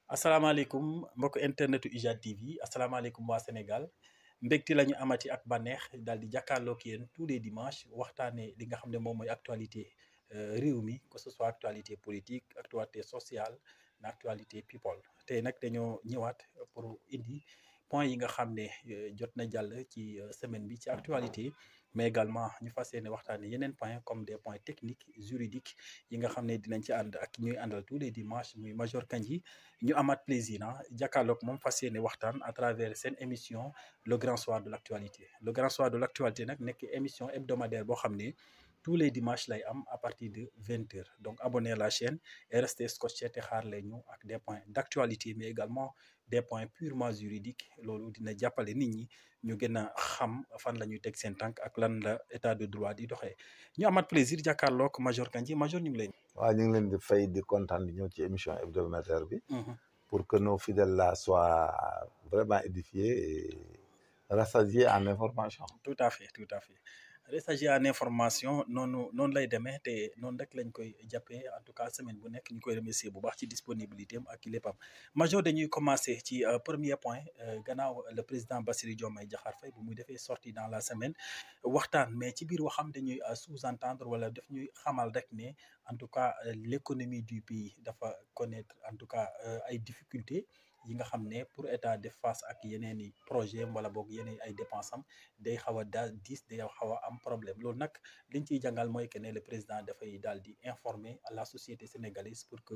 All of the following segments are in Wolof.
asalaamaaleykum mbokk internetu IJAD TV asalaamaaleykum waa Sénégal mbégte la ñu amati ak bànneex daal di jàkkaarloog yéen tous les dimanches waxtaanee li nga xam ne moom mooy actualité réew mi que ce soit actualité politique actualité sociale na actualité people tey nag dañoo ñëwaat pour indi point yi nga xam ne jot na jàll ci semaine bi ci actualité mais également ñu fas yéene waxtaanee yeneen point comme des points techniques juridiques yi nga xam ne dinañ ci ànd ak ñuy àndal tous les dimanches muy Major Kandji ñu amaat plaisir jàkkaarloog moom fas yéene waxtaan à travers seen émission le grand soir de l' actualité le grand soir de l' actualité nag nekk émission hebdomadaire boo xam ne tous les dimanches lay am à partir de 20h donc abonnez la chaîne et restez scotché te xaar leen ñu ak des points d' actualité mais également des points purement juridiques loolu dina jàppale nit ñi ñu gën a xam fan la ñuy teg seen tànk ak lan la état de droit di doxee ñu amaat plaisir jàkkaarloog Major Kandji Major ñu ngi lay. waaw ñu ngi leen di fay di kontaan di ñëw ci émission hebdomadaire bi. pour que nos fidèles là soient vraiment édifiés et rassasiés en information. tout à fait rassasiés en information noonu lay demee te noonu rek lañ koy jàppee en tout cas semaine bu nekk ñu koy remercier bu baax ci disponibilité am ak léppam Major dañuy commencer ci premier point gannaaw le président Bassirou Diomaye Diakhar Faye bu muy defee sortie dans la semaine waxtaan mais ci biir waxam dañuy sous-entendre wala daf ñuy xamal rek ne en tout cas l'économie du pays dafa connaître en tout cas ay difficultés yi nga xam ne pour état def face ak yeneen i projet wala boog yeneen ay dépenses am day xaw a day xaw a am problème loolu nag liñ ciy jàngal mooy que ne le président dafay daal di informer à la société sénégalaise pour que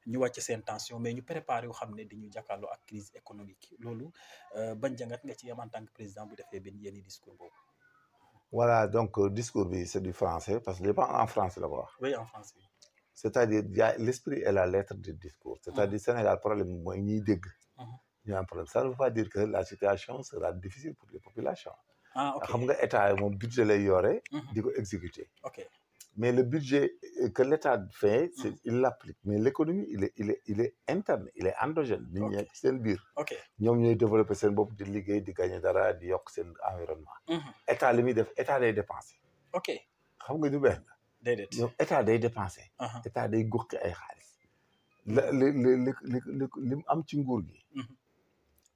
ñu wàcc seen tension mais ñu préparer yoo xam ne dañuy jàkkaarloo ak crise économique loolu ban jàngat nga ci am en tant que président bu defee benn yenn discours boobu. voilà donc discours bi c'est du français parce que je pense en français la ko wax. oui en français. c'est-à-dire il y a l'esprit et la lettre du discours. c'est-à-dire Sénégal problème mooy ñiy dégg. ñu am problème ça ne veut pas dire que la situation sera difficile pour les populations. ok xam nga état moom budget lay yore. di ko exécuter. ok mais le budget que l'état fait c'est il l'applique mais l'économie il est interne il est endogène. nit ñi ci seen biir. ok ñoom ñooy développer seen bopp di liggéey di gagner dara di yokk seen environnement. état li muy def état day dépenser. ok xam nga ñu benn. déedéet ñoom état day dépenser. état day goxi ay xaalis. li mu am ci nguur gi.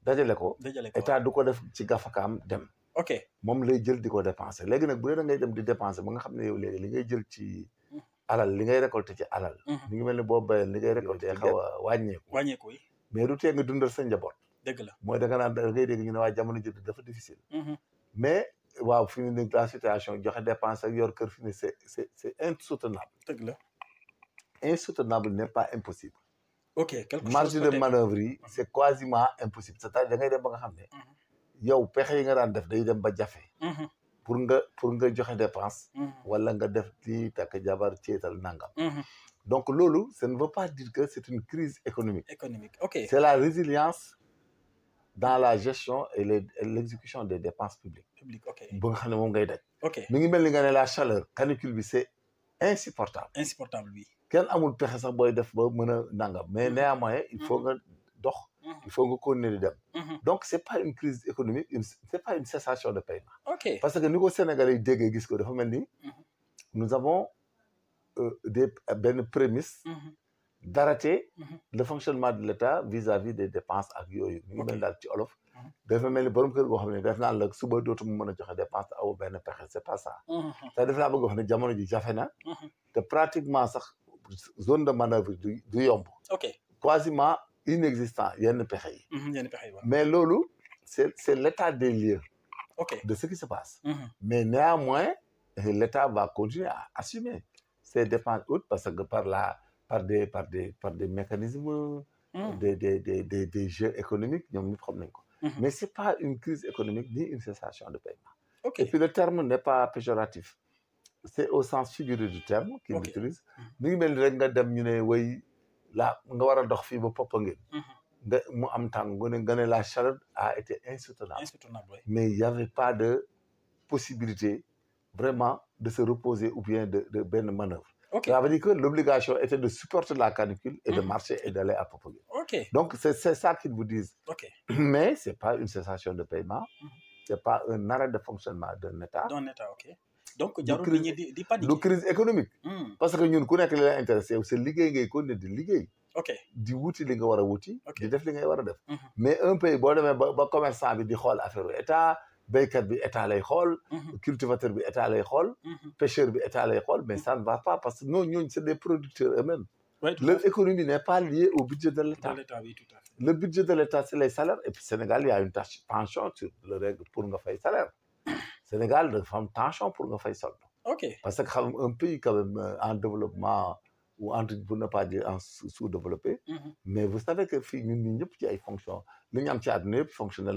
dajale ko état du ko def ci gafakaam dem. ok moom lay jël di ko dépenser léegi nag bu dee da ngay dem di dépenser ba nga xam ne yow léegi li ngay jël ci alal li ngay récolter ci alal. mi ngi mel ni boo bayal li ngay récolter xaw a wàññeeku yi mais du tee nga dundal sa njaboot. dëgg la mooy da nga naan da ngay dégg ñu ne waa jamono ji dafa difficile. mais waaw fi mu ne la situation joxe dépense ak yor kër fi ne c'est insoutenable. dëgg la insoutenable n'est pas impossible. ok quelque chose marge de manœuvre yi c'est quasiment impossible c'est-à-dire da ngay dem ba nga xam ne. yow pexe yi nga daan def day dem ba jafe. pour nga joxe dépense. wala nga def lii takk jabar ceetal nangam. donc loolu ça ne veut pas dire que c'est une crise économique. ok c'est la résilience dans la gestion et l'exécution des dépenses publiques. ok ba nga xam ne moom ngay daj. ok mi ngi mel ni nga ne la chaleur canicule bi c'est insupportable. oui. kenn amul pexe sax booy def ba mën a nangam mais néanmoins il faut nga dox. il faut nga continuer di dem. donc c'est pas une crise économique c'est pas une cessation de paiement. ok parce que ni ko Sénégalais yi déggee gis ko dafa mel ni. nous avons benn prémisse. d'arrêter le fonctionnement de l'État vis-à-vis des dépenses ak yooyu. mi ngi mel daal ci olof. dafa mel ni borom kër goo xam ne def naan la suba dootuma mën a joxe dépense aw benn pexe c'est pas ça. te def naa bëgg wax ne jamono ji jafe na. te pratiquement sax zone de manœuvre du yomb. ok quasiment inexistant yenn pexe yi. mais loolu c'est l'état des lieux. ok de ce qui se passe. mais néanmoins l'État va continuer à assumer ces dépenses hautes parce que par des mécanismes. des jeux économiques ñoom ñëpp xam nañ ko. mais c'est pas une crise économique ni une cessation de paiement. ok et puis le terme n'est pas péjoratif. c'est au sens figuré du terme. qu'il utilise mi ngi mel ni rek nga dem ñu ne way nga war a dox fii ba Popenguine. nga mu am tàng nga ne la chaleur a été insoutenable. mais il y avait pas de possibilité vraiment de se reposer ou bien de benn manœuvre. ça veut dire que l'obligation était de supporter la canicule et de marcher et d'aller à Popenguine. donc c'est ça qu'ils vous disent. mais c'est pas une cessation de paiement. c'est pas un arrêt de fonctionnement d'un État. donc jarul nit ñi di paniquer du crise économique. parce que ñun ku nekk li la intéressé c'est liggéey ngay continuer di liggéey. ok di wuti li nga war a wuti. Ok. di def li ngay war a def. mais un pays boo demee ba commerçant bi di xool affaire état béykat bi état lay xool. cultivateur bi état lay xool. pêcheur bi état lay xool mais ça ne va pas parce que ñooñu c'est des producteurs eux-mêmes. oui tout à Leur fait. économie n'est pas liée au budget de l'État. De l'État, oui, tout à fait. Le budget de l'État, c'est les salaires. Et puis, Sénégal, il y a une tension sur le règle pour nous faire salaire. Sénégal, il y a une tension pour nous faire salaire. Ok. Parce qu'un pays quand même en développement, ou pour ne pas dire en sous-développé, mais vous savez que nous avons des fonctions. Nous avons des fonctionnaires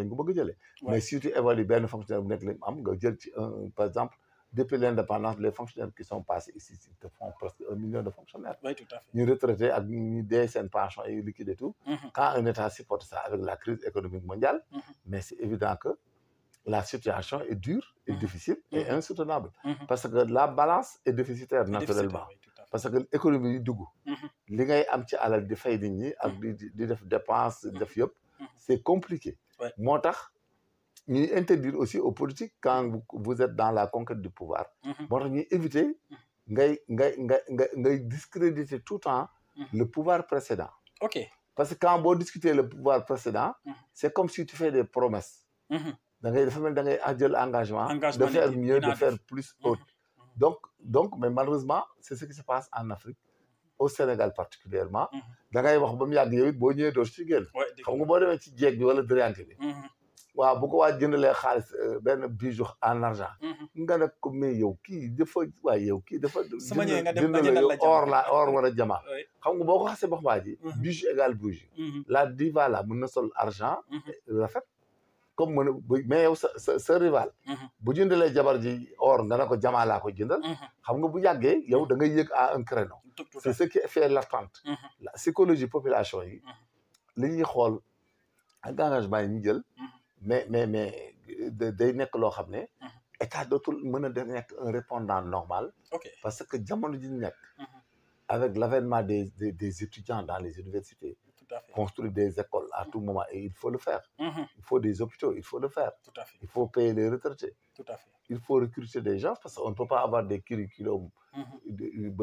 mais si tu évalues bien les fonctionnaires, par exemple, depuis l'indépendance, les fonctionnaires qui sont passés ici, ils te font presque 1 million de fonctionnaires. Oui, tout à fait. Nous retraités, nous des pensions et liquides et tout. Quand un État supporte ça avec la crise économique mondiale, mais c'est évident que la situation est dure et difficile et insoutenable. Parce que la balance est déficitaire naturellement. Oui, tout à fait. Parce que l'économie est douce. Les gens qui ont des faits des dépenses, c'est compliqué. Ouais. Nous interdire aussi aux politiques quand vous êtes dans la conquête du pouvoir. Nous éviter de discréditer tout le temps le pouvoir précédent. Ok. Parce que quand vous discutez le pouvoir précédent, c'est comme si tu fais des promesses. Vous avez l'engagement de faire mieux, de faire plus haut. Donc, mais malheureusement, c'est ce qui se passe en Afrique, au Sénégal particulièrement. Vous avez waaw bu ko waa jëndalee xaalis benn bijou en argent. nga ne ko mais yow kii dafa waaye yow kii dafa. su ma ñëwee nga dem ba jëndal jëndal la or wala jama. xam nga boo ko xasee ba xam waa ji. bijou égal bijou. la diva la mën na sol argent. rafet comme mais yow sa rival. bu jëndalee jabar ji or nga ne ko jama laa ko jëndal. xam nga bu yàggee yow da ngay yëg à un créneau. c'est ce qui fait l'attente. la psychologie population yi. li ñuy xool ak engagement yi ñu jël. mais day nekk loo xam ne état dootul mën a nekk un répondant normal. parce que jamono ji nekk avec l'avènement des étudiants dans les universités. Construire des écoles à tout moment et il faut le faire. Il faut des hôpitaux, il faut le faire. Tout à fait. Il faut payer les retraités. Tout à fait. Il faut recruter des gens parce qu'on ne peut pas avoir des curriculums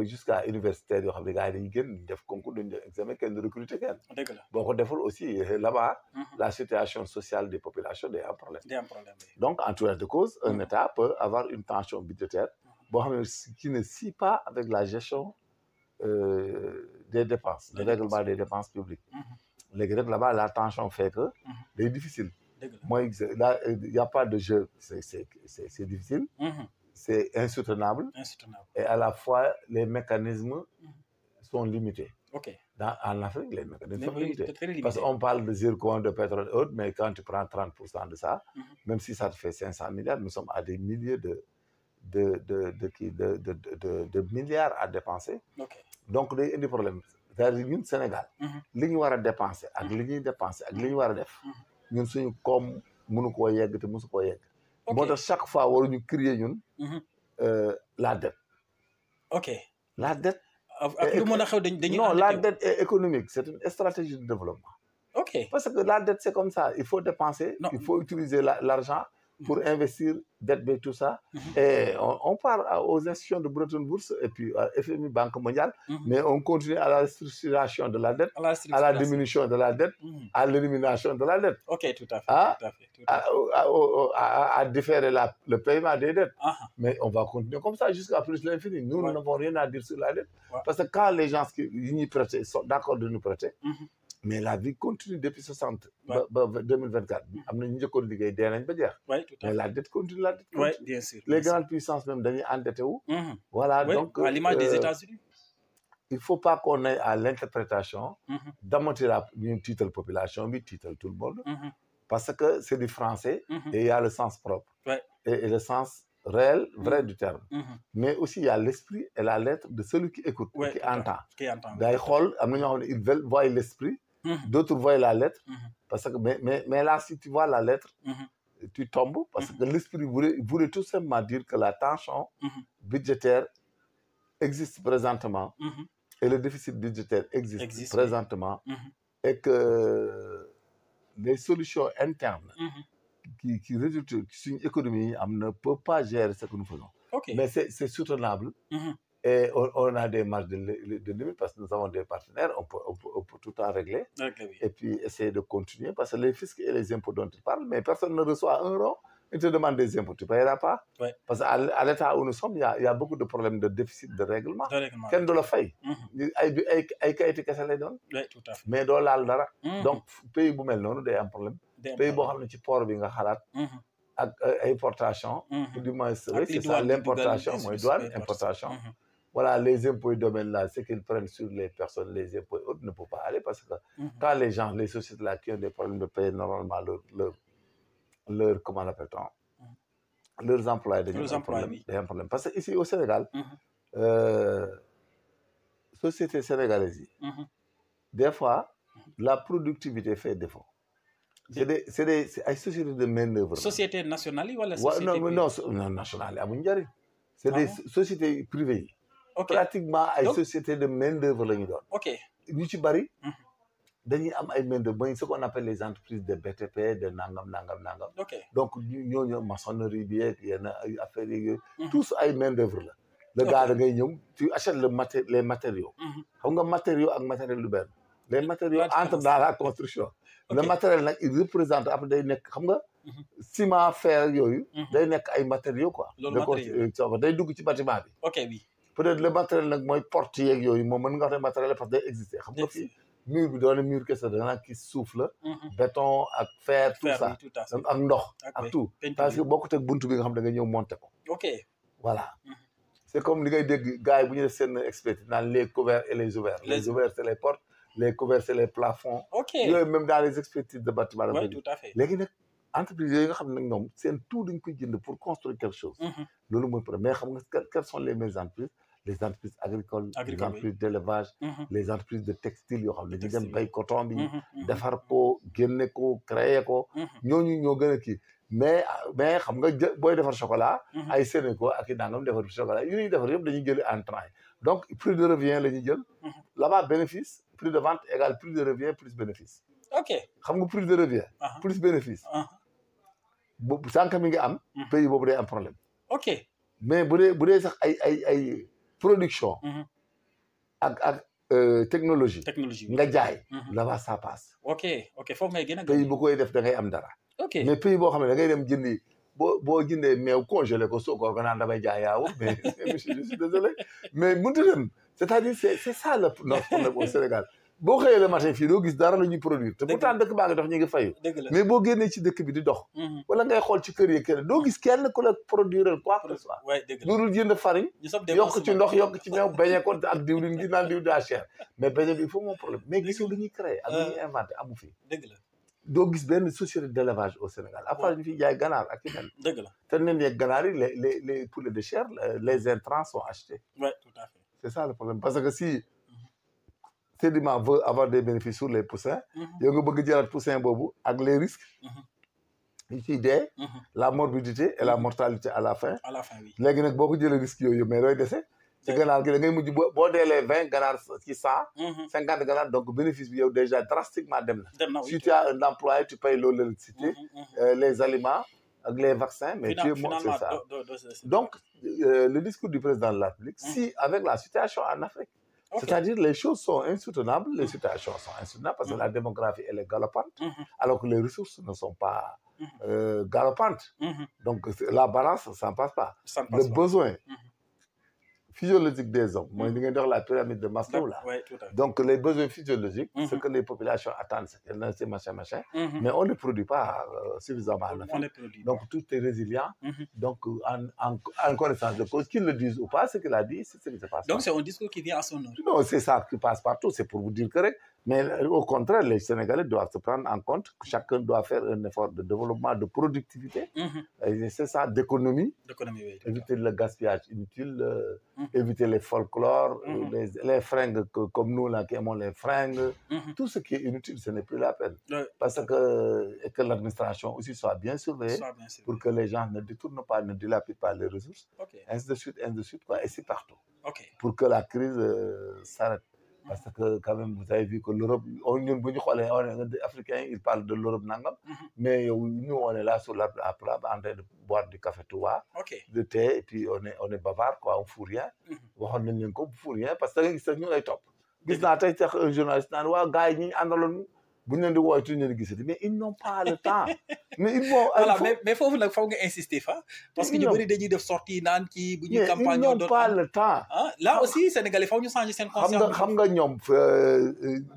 jusqu'à universitaire yoo xam ne gars yi dañuy génn def concours dañu def examen kenn du recruter kenn. dëgg la boo ko deful aussi là-bas. la situation sociale des populations day am problème. day am problème. Donc en tout état de cause un État peut avoir une tension budgétaire boo xam ne qui ne scie pas avec la gestion des dépenses, le règlement des dépenses publiques. Là-bas, la tension fait que c'est difficile. Moi, il n'y a pas de jeu, c'est difficile, c'est insoutenable, et à la fois, les mécanismes sont limités. En Afrique, les mécanismes sont limités. Parce qu'on parle de zircon, de pétrole et autres, mais quand tu prends 30% de ça, même si ça te fait 500 milliards, nous sommes à des milliers de milliards à dépenser. Donc, il y a des problèmes. C'est-à-dire que nous, Sénégal, ce qu'on doit dépenser, et ce qu'on doit dépenser, et ce qu'on doit faire, nous sommes comme nous ne pouvons pas faire. Chaque fois, nous devons créer la dette. La dette. Non, la dette est économique. C'est une stratégie de développement. Parce que la dette, c'est comme ça. Il faut dépenser, il faut utiliser l'argent pour investir, dette, tout ça. Et on part aux institutions de Bretton Woods et puis à FMI, Banque mondiale, mais on continue à la restructuration de la dette, à la diminution de la dette, à l'élimination de la dette. Tout à fait. À différer le paiement des dettes. Mais on va continuer comme ça jusqu'à plus l'infini. Nous n'avons rien à dire sur la dette. Parce que quand les gens qui nous prêtent sont d'accord de nous prêter, mais la vie continue depuis 2024. Mais la dette continue, la dette continue. Bien sûr. Les grandes puissances même d'ailleurs endetté où. Voilà, donc. À l'image des États-Unis. Il ne faut pas qu'on aille à l'interprétation d'amonter la titre population, titre tout le monde. Parce que c'est du français et il y a le sens propre. Et le sens réel, vrai du terme. Mais aussi il y a l'esprit et la lettre de celui qui écoute, qui entend. D'ailleurs, ils veulent voir l'esprit. D'autres voient la lettre, parce que, mais là, si tu vois la lettre, tu tombes, parce que l'esprit voulait tout simplement dire que la tension budgétaire existe présentement, et le déficit budgétaire existe présentement, et que les solutions internes qui résultent, qui sont une économie, ne peuvent pas gérer ce que nous faisons. Mais c'est soutenable. Et on a des marges de limite parce que nous avons des partenaires, on peut tout le temps régler. Oui. Et puis essayer de continuer parce que les fiscs et les impôts dont tu parles, mais personne ne reçoit un rond. Il te demande des impôts, tu ne paieras pas. Ouais. Parce qu'à l'état où nous sommes, il y a beaucoup de problèmes de déficit de règlement. Quel de le fait? Ay kayiti kese lay doon. Oui, tout à fait. Mais doo laal dara. Donc pays bu mel noonu day am problème. Pays boo xam ne ci port bi nga xalaat. ak importation. du moins c'est ça l'importation mooy douane importation. Voilà, les impôts et domaines là, ce qu'ils prennent sur les personnes, les impôts et autres ne peuvent pas aller parce que quand les gens, les sociétés là qui ont des problèmes de payer normalement leur comment l'appelle-t-on, leurs employés dañu am problème parce que ici au Sénégal société sénégalaise yi des fois la productivité fait défaut. C'est ay sociétés de main-d'œuvre. Société nationale yi wala société non nationale yi amuñu njëriñ. C'est des sociétés privées yi. Pratiquement ay sociétés de main-d'œuvre la ñu doon. ñu ci bari dañuy am ay main-d'œuvre mooy ce qu'on appelle les entreprises de BTP de nangam. Donc ñooñu maçonnerie bi yeeg yenn ay affaires yooyu. tous ay main-d'œuvre la. le gars da ngay ñëw tu achètes les matériaux. xam nga matériaux ak matériel lu benn. les matériaux entrent dans la construction. le matériel nag il représente après day nekk xam nga. ciment fer yooyu. day nekk ay matériaux quoi. day dugg ci bâtiment bi. Oui. peut-être le matériel nag mooy porte yeeg yooyu moom mën nga wax ne matériel parce que day exister xam nga fii mur bi doon mur kese da nga kii suuf la. béton ak fer tout ça ak ndox ak tout. parce que bokkut ak buntu bi nga xam da nga ñëw monter ko. Voilà. C'est comme li ngay dégg gars yi bu ñu def seen expertise naan les couverts et les ouverts. Les ouverts c'est les portes, les couverts c'est les plafonds. yooyu même dans les expertises de bâtiment. Oui, tout à fait. léegi nag entreprise yooyu nga xam ne nag ñoom seen tout dañ koy jënd pour construire quelque chose. loolu mooy problème mais xam nga quelles sont les meilleures entreprises? Les entreprises agricoles, les entreprises d'élevage, les entreprises de textile yoo xam ne dañuy dem bay coton bi. defar ko génne ko créer ko. ñooñu ñoo gën a kii. mais xam nga booy defar chocolat. ay Sénégal ak i nangam defar chocolat yu ñuy defar yëpp dañuy jëli en train donc prix de revient la ñuy jël. là-bas bénéfice prix de vente égale prix de revient plus bénéfice. xam nga prix de revient. plus bénéfice. bu sànq mi ngi am. pays boobu day am problème. mais bu dee sax ay production. ak technologie. nga jaay. là-bas ça passe. foofu ngay gën a. pays bu koy def da ngay am dara. mais pays boo xam ne da ngay dem jëndi boo jëndee meew congelé ko sookoor nga naan damay jaay yaawu mais je suis désolé mais mënut a dem c'est-à-dire c'est ça le problème au Sénégal boo xëyee le matin fii doo gis dara la ñuy produire te pourtant dëkk baa ngi dox ñu ngi fayu mais boo génnee ci dëkk bi di dox wala ngay xool ci kër yi kenn doo gis kenn ku la produire quoi que ce soit loolu jënd farine yokk ci ndox yokk ci meew beñe ko ak diwlin gi naan diw daa cher mais beñe bi il faut mon problème mais gisoo lu ñuy créer ak lu ñuy inventé amu fi doo gis benn société d'élevage au Sénégal à part ñu fi jaay ganaar ak i mel. te nen yeeg ganaar yi les poulets de chair les intrants sont achetés. Tout à fait. C'est ça le problème parce que si Sedima veut avoir des bénéfices sur les poussins. yow nga bëgg jëlaat poussin boobu ak les risques. yu ciy dee. la morbidité et la mortalité à la fin. Oui. léegi nag boo ko jëlee risques yooyu mais looy dese. ci ganaar gi da ngay mujj boo deelee 20 ganaar ci 100. 50 ganaar donc bénéfice bi yow déjà drastiquement dem na. Si tu as un employé tu payes l'électricité, les aliments ak les vaccins mais tu es mort, c'est ça. Donc le discours du président de la République, si avec la situation en Afrique, c'est-à-dire les choses sont insoutenables, les situations sont insoutenables parce que la démographie elle est galopante, alors que les ressources ne sont pas galopantes. Donc la balance ça ne passe pas. Le besoin physiologique des hommes, moi, la pyramide de Maslow là. Donc les besoins physiologiques, ce que les populations attendent, c'est machin, mais on ne produit pas suffisamment. Donc tout est résilient. Donc en connaissance de cause, qu'ils le disent ou pas, ce qu'il a dit, c'est ce qui se passe. Donc c'est un discours qui vient à son heure. Non, c'est ça qui passe partout, c'est pour vous dire correct. Mais au contraire, les Sénégalais doivent se prendre en compte que chacun doit faire un effort de développement, de productivité. Et c'est ça, d'économie. Éviter le gaspillage inutile, éviter les folklores, les fringues comme nous là qui aimons les fringues. Tout ce qui est inutile, ce n'est plus la peine. Parce que l'administration aussi soit bien surveillée pour que les gens ne détournent pas, ne dilapident pas les ressources. Ainsi de suite, quoi. Et c'est partout. Pour que la crise s'arrête. Parce que quand même, vous avez vu que l'Europe, les Africains, ils parlent de l'Europe nangam, mais nous, on est là sur l'arbre à plat en train de boire du café touba, de thé, et puis on est bavard, quoi, on ne fout rien. On ne fout rien parce que nous, on est top. Gis naa tey tax un journaliste naan waa gars yi ñi àndaloon bu ñu leen di woowee ñu leen gisati mais ils n'ont pas le temps. Mais ils vont. Voilà, mais foofu nag foog nga insister fa. Parce que ñu bëri dañuy def sortie naan kii bu ñuy campagne. Ils n'ont pas le temps. Ah là aussi Sénégalais foog ñu changer seen conscience. xam nga ñoom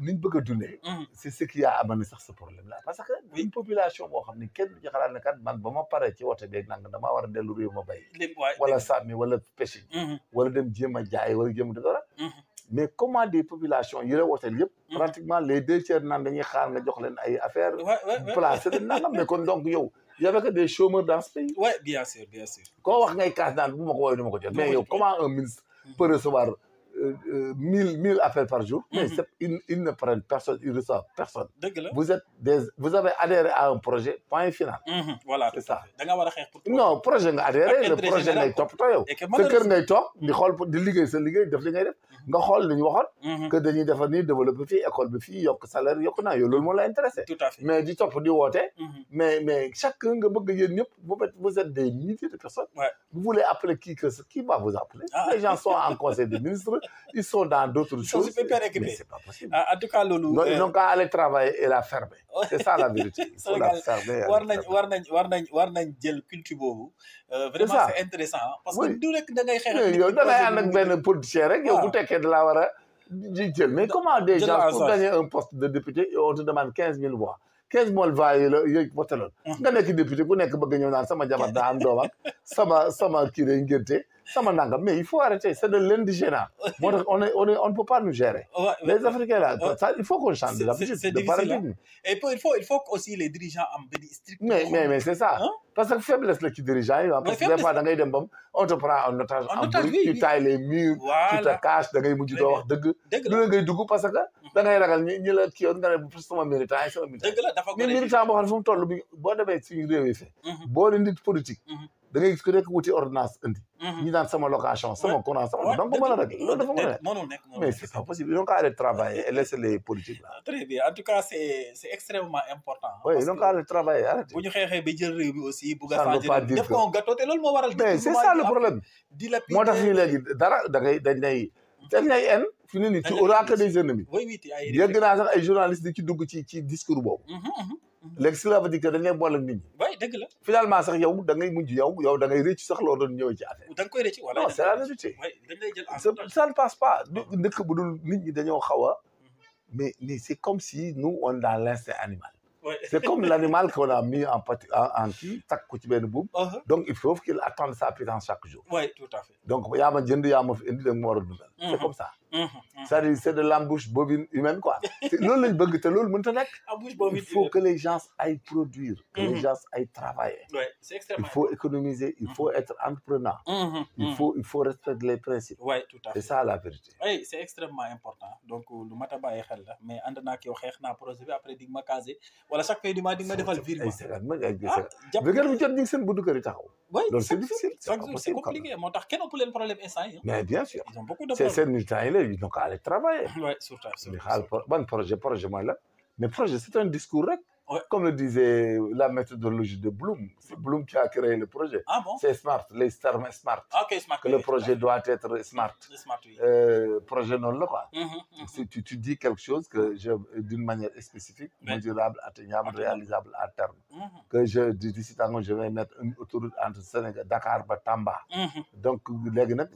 ni ñu bëgg a dundee. C'est ce qui a amené sax ce problème là parce que une population boo xam ne kenn du ci xalaat ne kat man ba ma paree ci wote beeg nang damaa war a dellu réew ma bay. wala sàmmi wala pêche. wala dem jéem a jaay wala jéem a dara. Mais comment des populations yi la wooteel yëpp pratiquement les 2/3 naan dañuy xaar nga jox leen ay affaires placé leen nangam mais kon donc yow y avait que des chômeurs dans ce pays. Oui, bien sûr koo wax ngay kaas naan bu ma ko woowee du ma ko jot mais yow comment un ministre peut recevoir 1000 appels par jour. Mais ils ne prennent personne, ils reçoivent personne. Vous avez adhéré à un projet, point final. Voilà, c'est ça. Non, projet nga adhéré, le projet ngay toppatoo yow. Sa kër ngay toog di xool di liggéey sa liggéey def li ngay def. Nga xool li ñu waxoon. Que dañuy defar nii développer fii école bi fii yokk salaire yokk naa yow loolu moo la intéressé. Tout à fait. Mais di topp di woote. Mais chacun nga bëgg yéen ñëpp vous êtes des milliers de personnes. Vous voulez appeler qui va vous appeler? Les gens sont en conseil des ministres. Ils sont dans d'autres choses. Mais c'est pas possible. En tout cas, Loulou. Non, ils n'ont qu'à aller travailler et la fermer. C'est ça la vérité. Il faut la fermer. War nañ jël culture boobu. Vraiment c'est intéressant parce que du rek da ngay xeex. Yow da ngay ànd ak benn politicien rek yow bu tekkee da la war a jël. Mais comment des gens pour gagner un poste de député on te demande 15 000 voix. 15 000 voix yooyu voté loon nga nekk député ku nekk bëgg ñëw naan sama jabar daa am doom ak sama kii lay ngénte sama nangam mais il faut arrêter c'est de l'indigénat. Moo tax on ne peut pas nous gérer. Les Africains là il faut qu'on change de paradigme. Et il faut aussi les dirigeants am benn strict. Mais c'est ça. Parce que faiblesse la ci dirigeants yi parce que des fois da ngay dem bam on te prend en otage en bruit tu tailles les murs tu te caches da ngay mujj doo wax dëgg lu la ngay dugg parce que da ngay ragal ñi la kii yoon nga ne sama militant yi sama militant mais militant boo xam ne fu mu toll bi boo demee suñu réew yi fi boo leen nit politique da ngay gis ko rek wuti ordonnance indi ñi daan sama location sama courant sama donc mën a rek loolu dafa mën a nekk mais c'est pas possible ils n'ont qu'à aller travailler et laisser les politiques là. Très bien en tout cas c'est extrêmement important. Oui ils n'ont qu'à aller travailler arrêtez. Bu ñu xeexee ba jël réew mi aussi bu ça ne veut pas dire def ko gâteau te loolu moo waral. mais c'est ça le problème moo tax fii léegi dara dañ lay en fi ne nii tu auras que des ennemis. yëgg naa sax ay journalistes di ci dugg ci discours boobu. léegi cela veut dire que dañ lay boole ak nit ñi. oui dëgg la. finalement sax yow da ngay mujj yow da ngay rëcc sax loo doon ñëwee ci affaire. da nga koy rëcc wala. non c'est la vérité. oui dañ lay jël ça ne passe pas. dëkk bu dul nit ñi dañoo xaw a. mais c'est comme si nous on est dans l'instinct animal. C'est comme l'animal qu'on a mis en qui takk ko ci benn buum. Donc il faut qu'il attende sa pitance chaque jour. Oui tout à fait. Donc yaa ma jënd yaa ma fi indi da nga ma war a dundal. C'est comme ça. C'est-à-dire c'est de l'embouche bovine humaine quoi. loolu lañ bëgg te loolu mënut a nekk. Embouche bovine il faut que les gens aillent produire. Que les gens aillent travailler. Oui c'est extrêmement. Il faut économiser, il faut être entrepreneur. Il faut respecter les principes. Oui tout à fait. C'est ça la vérité. Oui c'est extrêmement important donc lu mat a bàyyi xel la mais ànd naa ak yow xeex naa projet bi après di ma casé wala chaque fin du mois di ma defal virement. bu jot ñu seen buntu kër yi taxaw. loolu c'est difficile c'est compliqué moo tax kenn ëpp leen problème instant yi. mais bien sûr ils ont beaucoup de problèmes. seen militants yi la ils n'ont qu'à aller travailler. oui surtout ban projet mooy la mais projet c'est un discours rek. Comme le disait la méthodologie de Bloom, c'est Bloom qui a créé le projet. Ah bon? C'est Smart, les termes Smart. Ok, Smart. Que le projet doit être Smart. Smart, oui. Projet non là quoi. Si tu dis quelque chose que d'une manière spécifique, mesurable, atteignable, réalisable à terme. Que d'ici tant que je vais mettre une autoroute entre Sénégal, Dakar et Tamba. Donc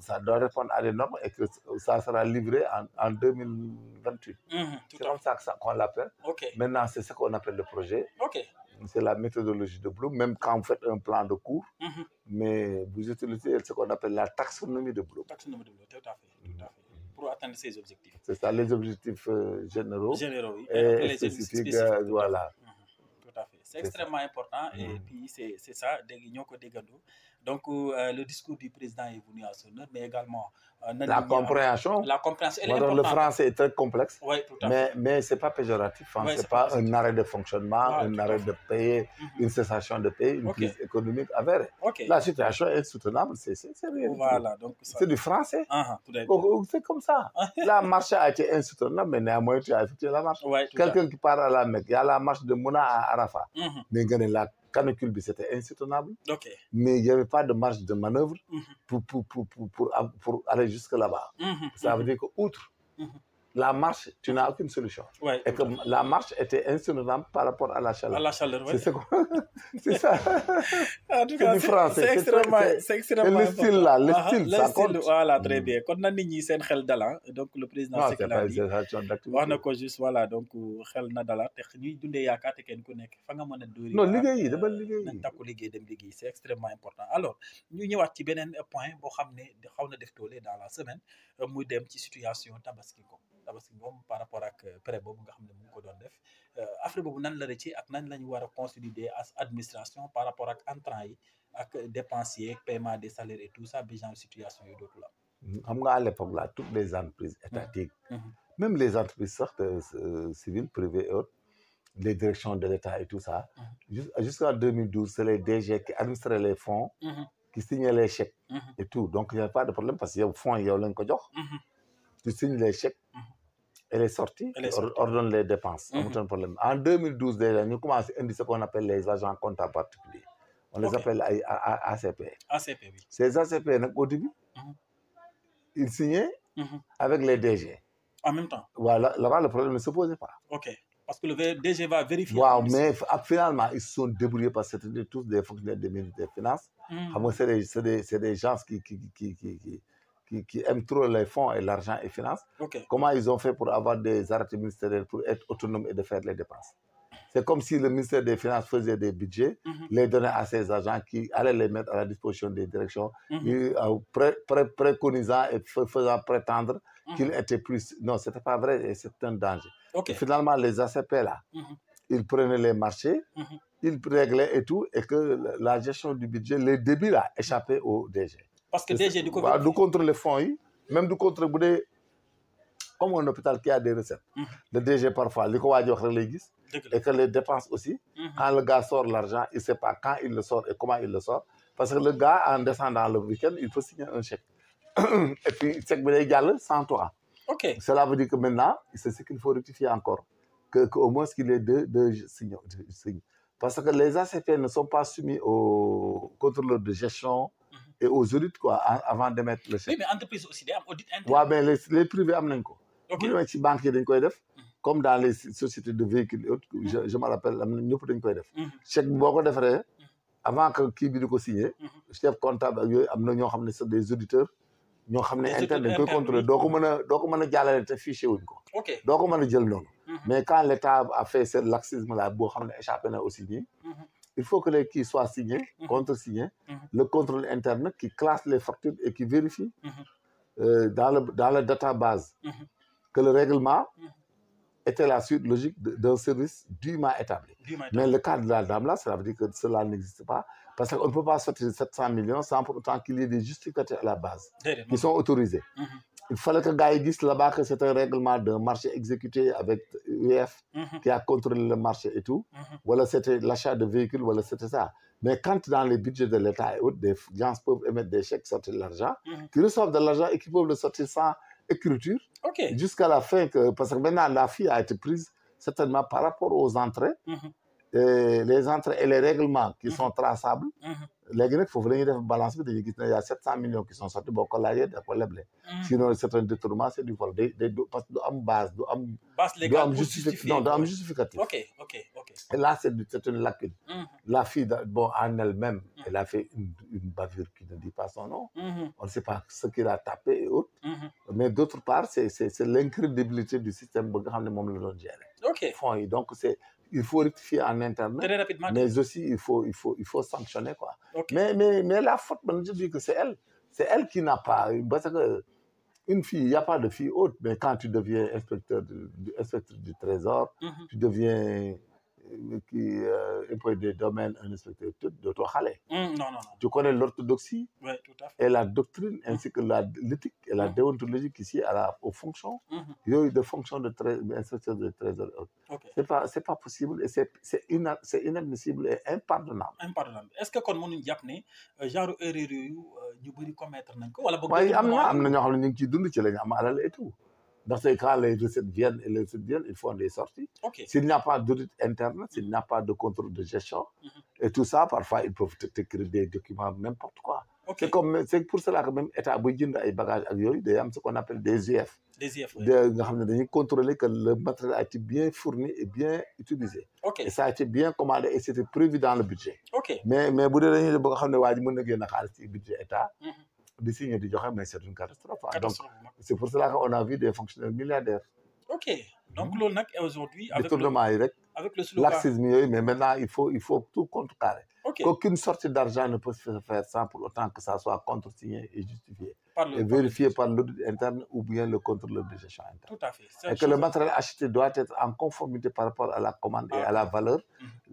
ça doit répondre à des normes et que ça sera livré en 2028. C'est comme ça qu'on l'appelle. Maintenant, c'est ce qu'on appelle le projet. C'est la méthodologie de Bloom, même quand vous faites un plan de cours, mais vous utilisez ce qu'on appelle la taxonomie de Bloom. Taxonomie de Bloom, tout à fait. Pour atteindre ces objectifs. C'est ça, les objectifs généraux. Oui. Et spécifiques, voilà. Tout à fait. C'est extrêmement important et puis c'est ça, ñoo ko déggandoo Donc, le discours du président est venu à son heure, mais également... la compréhension. La compréhension, elle est Alors, importante. le français est très complexe, Oui, tout à fait. mais ce n'est pas péjoratif. Hein. Ouais, Ce n'est pas un arrêt de fonctionnement, Ouais, un tout à arrêt fait. de payer, une cessation de payer, une Ok. crise économique avérée. Ok. La situation est soutenable, c'est rien du Voilà, tout. donc ça... C'est du français. tout à fait. C'est comme ça. La marche a été insoutenable, mais néanmoins, tu as effectué la marche. Ouais, Quelqu'un qui part à la Mecque, il y a la marche de Mouna à Arafat. Mais la canicule, c'était insoutenable. Ok. Mais il n'y avait pas de marge de manœuvre pour aller jusque là-bas. Ça veut dire qu'outre la marche, tu n'as aucune solution. Ouais, et que la marche était insoutenable par rapport à la chaleur. À la chaleur, oui. C'est ça. En tout cas, du français. C'est extrêmement le style là, le style, ça compte. Voilà, très bien. Quand on a dit sen xel dala, donc le président non, c'est qu'il a dit. On a juste voilà, donc xel na dala te ñuy dundé yaakaar te kenn ku nekk fa nga mën a dóori. Non, liggéey dama liggéey. nañ takku liggéey dem liggéey, c'est extrêmement important. Alors, ñu ñëwaat ci beneen point boo xam ne xaw na def toole dans la semaine muy dem ci situation tabaski moom par rapport ak prêt boobu nga xam ne mu ngi ko doon def affaire boobu nan la rëcc ak nan lañu war a consolider as administration par rapport ak entrant yi ak dépensiers paiement des salaires et tout ça bi genre situation yooyu dootu la. xam nga à l'époque là toutes les entreprises étatiques même les entreprises civiles privées et autres les directions de l'État et tout ça jusqu'en 2012 c'est les DG qui administraient les fonds qui signaient les chèques et tout donc il n'y a pas de problème parce que yow fonds yow lañ ko jox tu signes les chèques elle est sortie, ordonne les dépenses. Problème. En 2012, déjà, nous commençons à indiquer ce qu'on appelle les agents comptables particuliers. On les appelle ACP. ACP, oui. Ces ACP, au début, ils signaient avec les DG. En même temps. Voilà, là-bas, le problème ne se posait pas. Ok. Parce que le DG va vérifier. Wow, mais finalement, ils se sont débrouillés parce que c'était tous des fonctionnaires des ministères des Finances. C'est des gens qui aiment trop les fonds et l'argent et finances. Comment ils ont fait pour avoir des arrêtés ministériels pour être autonomes et de faire les dépenses? C'est comme si le ministère des Finances faisait des budgets, les donnait à ses agents qui allaient les mettre à la disposition des directions, préconisant et faisant prétendre qu'ils étaient plus... Non, ce n'était pas vrai et c'est un danger. Et finalement, les ACP là, ils prenaient les marchés, ils réglaient et tout, et que la gestion du budget, les débits là, échappaient au DG. Parce que DG du contre les fonds, même du contre comme un hôpital qui a des recettes. Le DG parfois, et que les dépenses aussi, quand le gars sort l'argent, il ne sait pas quand il le sort et comment il le sort. Parce que le gars, en descendant le week-end, il faut signer un chèque. Et puis, le chèque est sans toi. Cela veut dire que maintenant, c'est ce qu'il faut rectifier encore. Qu'au moins qu'il y ait deux signes. Parce que les ACP ne sont pas soumis au contrôleur de gestion et aux audits avant de mettre le chèque. Oui, mais l'entreprise aussi, il y a un audit interne. Oui, mais les privés, les banques, comme dans les sociétés de véhicules et autres, je me rappelle, nous pouvons le faire. Chèque beaucoup de frais, avant que qui bi ko signé, chef comptable c'est des auditeurs, ñoo xamné interne dañ koy contrôler doko mëna jallalé té fichier wuñ ko. Doko mëna jël non. Mais quand l'État a fait ce laxisme là bo xamné échappé na aussi il faut que les qui soient signés, contre-signés, le contrôle interne qui classe les factures et qui vérifie dans la database que le règlement était la suite logique d'un service dûment établi. Mais le cas de la dame là, ça veut dire que cela n'existe pas parce qu'on ne peut pas sortir 700 millions sans pour autant qu'il y ait des justificateurs à la base qui sont autorisés. Il fallait que Gaï dise là-bas que c'est un règlement d'un marché exécuté avec UEF qui a contrôlé le marché et tout. Voilà, c'était l'achat de véhicules, voilà, c'était ça. Mais quand dans les budgets de l'État et autres, des gens peuvent émettre des chèques, sortir de l'argent, qui reçoivent de l'argent et qui peuvent le sortir sans écriture, jusqu'à la fin, parce que maintenant la fille a été prise certainement par rapport aux entrées, les entrées et les règlements qui sont traçables. Les Grecs, il faut venir faire balance, il y a 700 millions qui sont sortis, sinon c'est un détournement, c'est du vol. Parce que base légale justificatif. Et là, c'est une lacune. La fille, bon, en elle-même, elle a fait une bavure qui ne dit pas son nom. On ne sait pas ce qu'il a tapé et autres. Mais d'autre part, c'est l'incrédibilité du système de gérer. Donc, il faut rectifier en interne. Très rapidement. Mais aussi, il faut sanctionner, quoi. Mais la faute, je dis que c'est elle. C'est elle qui n'a pas... Parce que une fille, il n'y a pas de fille haute, mais quand tu deviens inspecteur du trésor, tu deviens kii impôt des domaines un inspecteur tout dootoo xale. Non. Tu connais l'orthodoxie Oui, tout à fait. et la doctrine ainsi que l'éthique et la déontologie ici aux fonctions yooyu de fonction de inspecteur de trésor. Ok. C'est pas possible et c'est inadmissible et impardonnable. Est-ce que kon mënuñ jàpp ne genre erreur yooyu ñu bëri commettre nañ ko wala boog. waaye am na ñoo xam ne ñu ngi ciy dund ci la ñu am alal et tout ndaxte quand les recettes viennent ils font des sorties. Ok. S'il n'y a pas d'audit interne, s'il n'y a pas de contrôle de gestion et tout ça, parfois ils peuvent t'écrire des documents n'importe quoi. Ok. C'est pour cela que même état buy jënd ay bagages ak yooyu day am ce qu'on appelle des UF. Des UF, oui. nga xam ne dañuy contrôler que le matériel a été bien fourni et bien utilisé. Ok. Et ça a été bien commandé et c'était prévu dans le budget. Ok. mais bu dee dañuy ba nga xam ne waa ji mën na génn xaalis ci budget état. di signer di joxe mais c'est une catastrophe. Donc c'est pour cela qu'on a vu des fonctionnaires milliardaires. Ok. Donc loolu nag aujourd'hui avec détournement yi rek. avec le slogan laxisme yooyu mais maintenant il faut tout contrecarrer. Ok. Qu'aucune sortie d'argent ne peut se faire sans pour autant que ça soit contresigné et justifié. Et vérifié par l'audit interne ou bien le contrôleur de gestion interne. Tout à fait. Et que le matériel acheté doit être en conformité par rapport à la commande et à la valeur.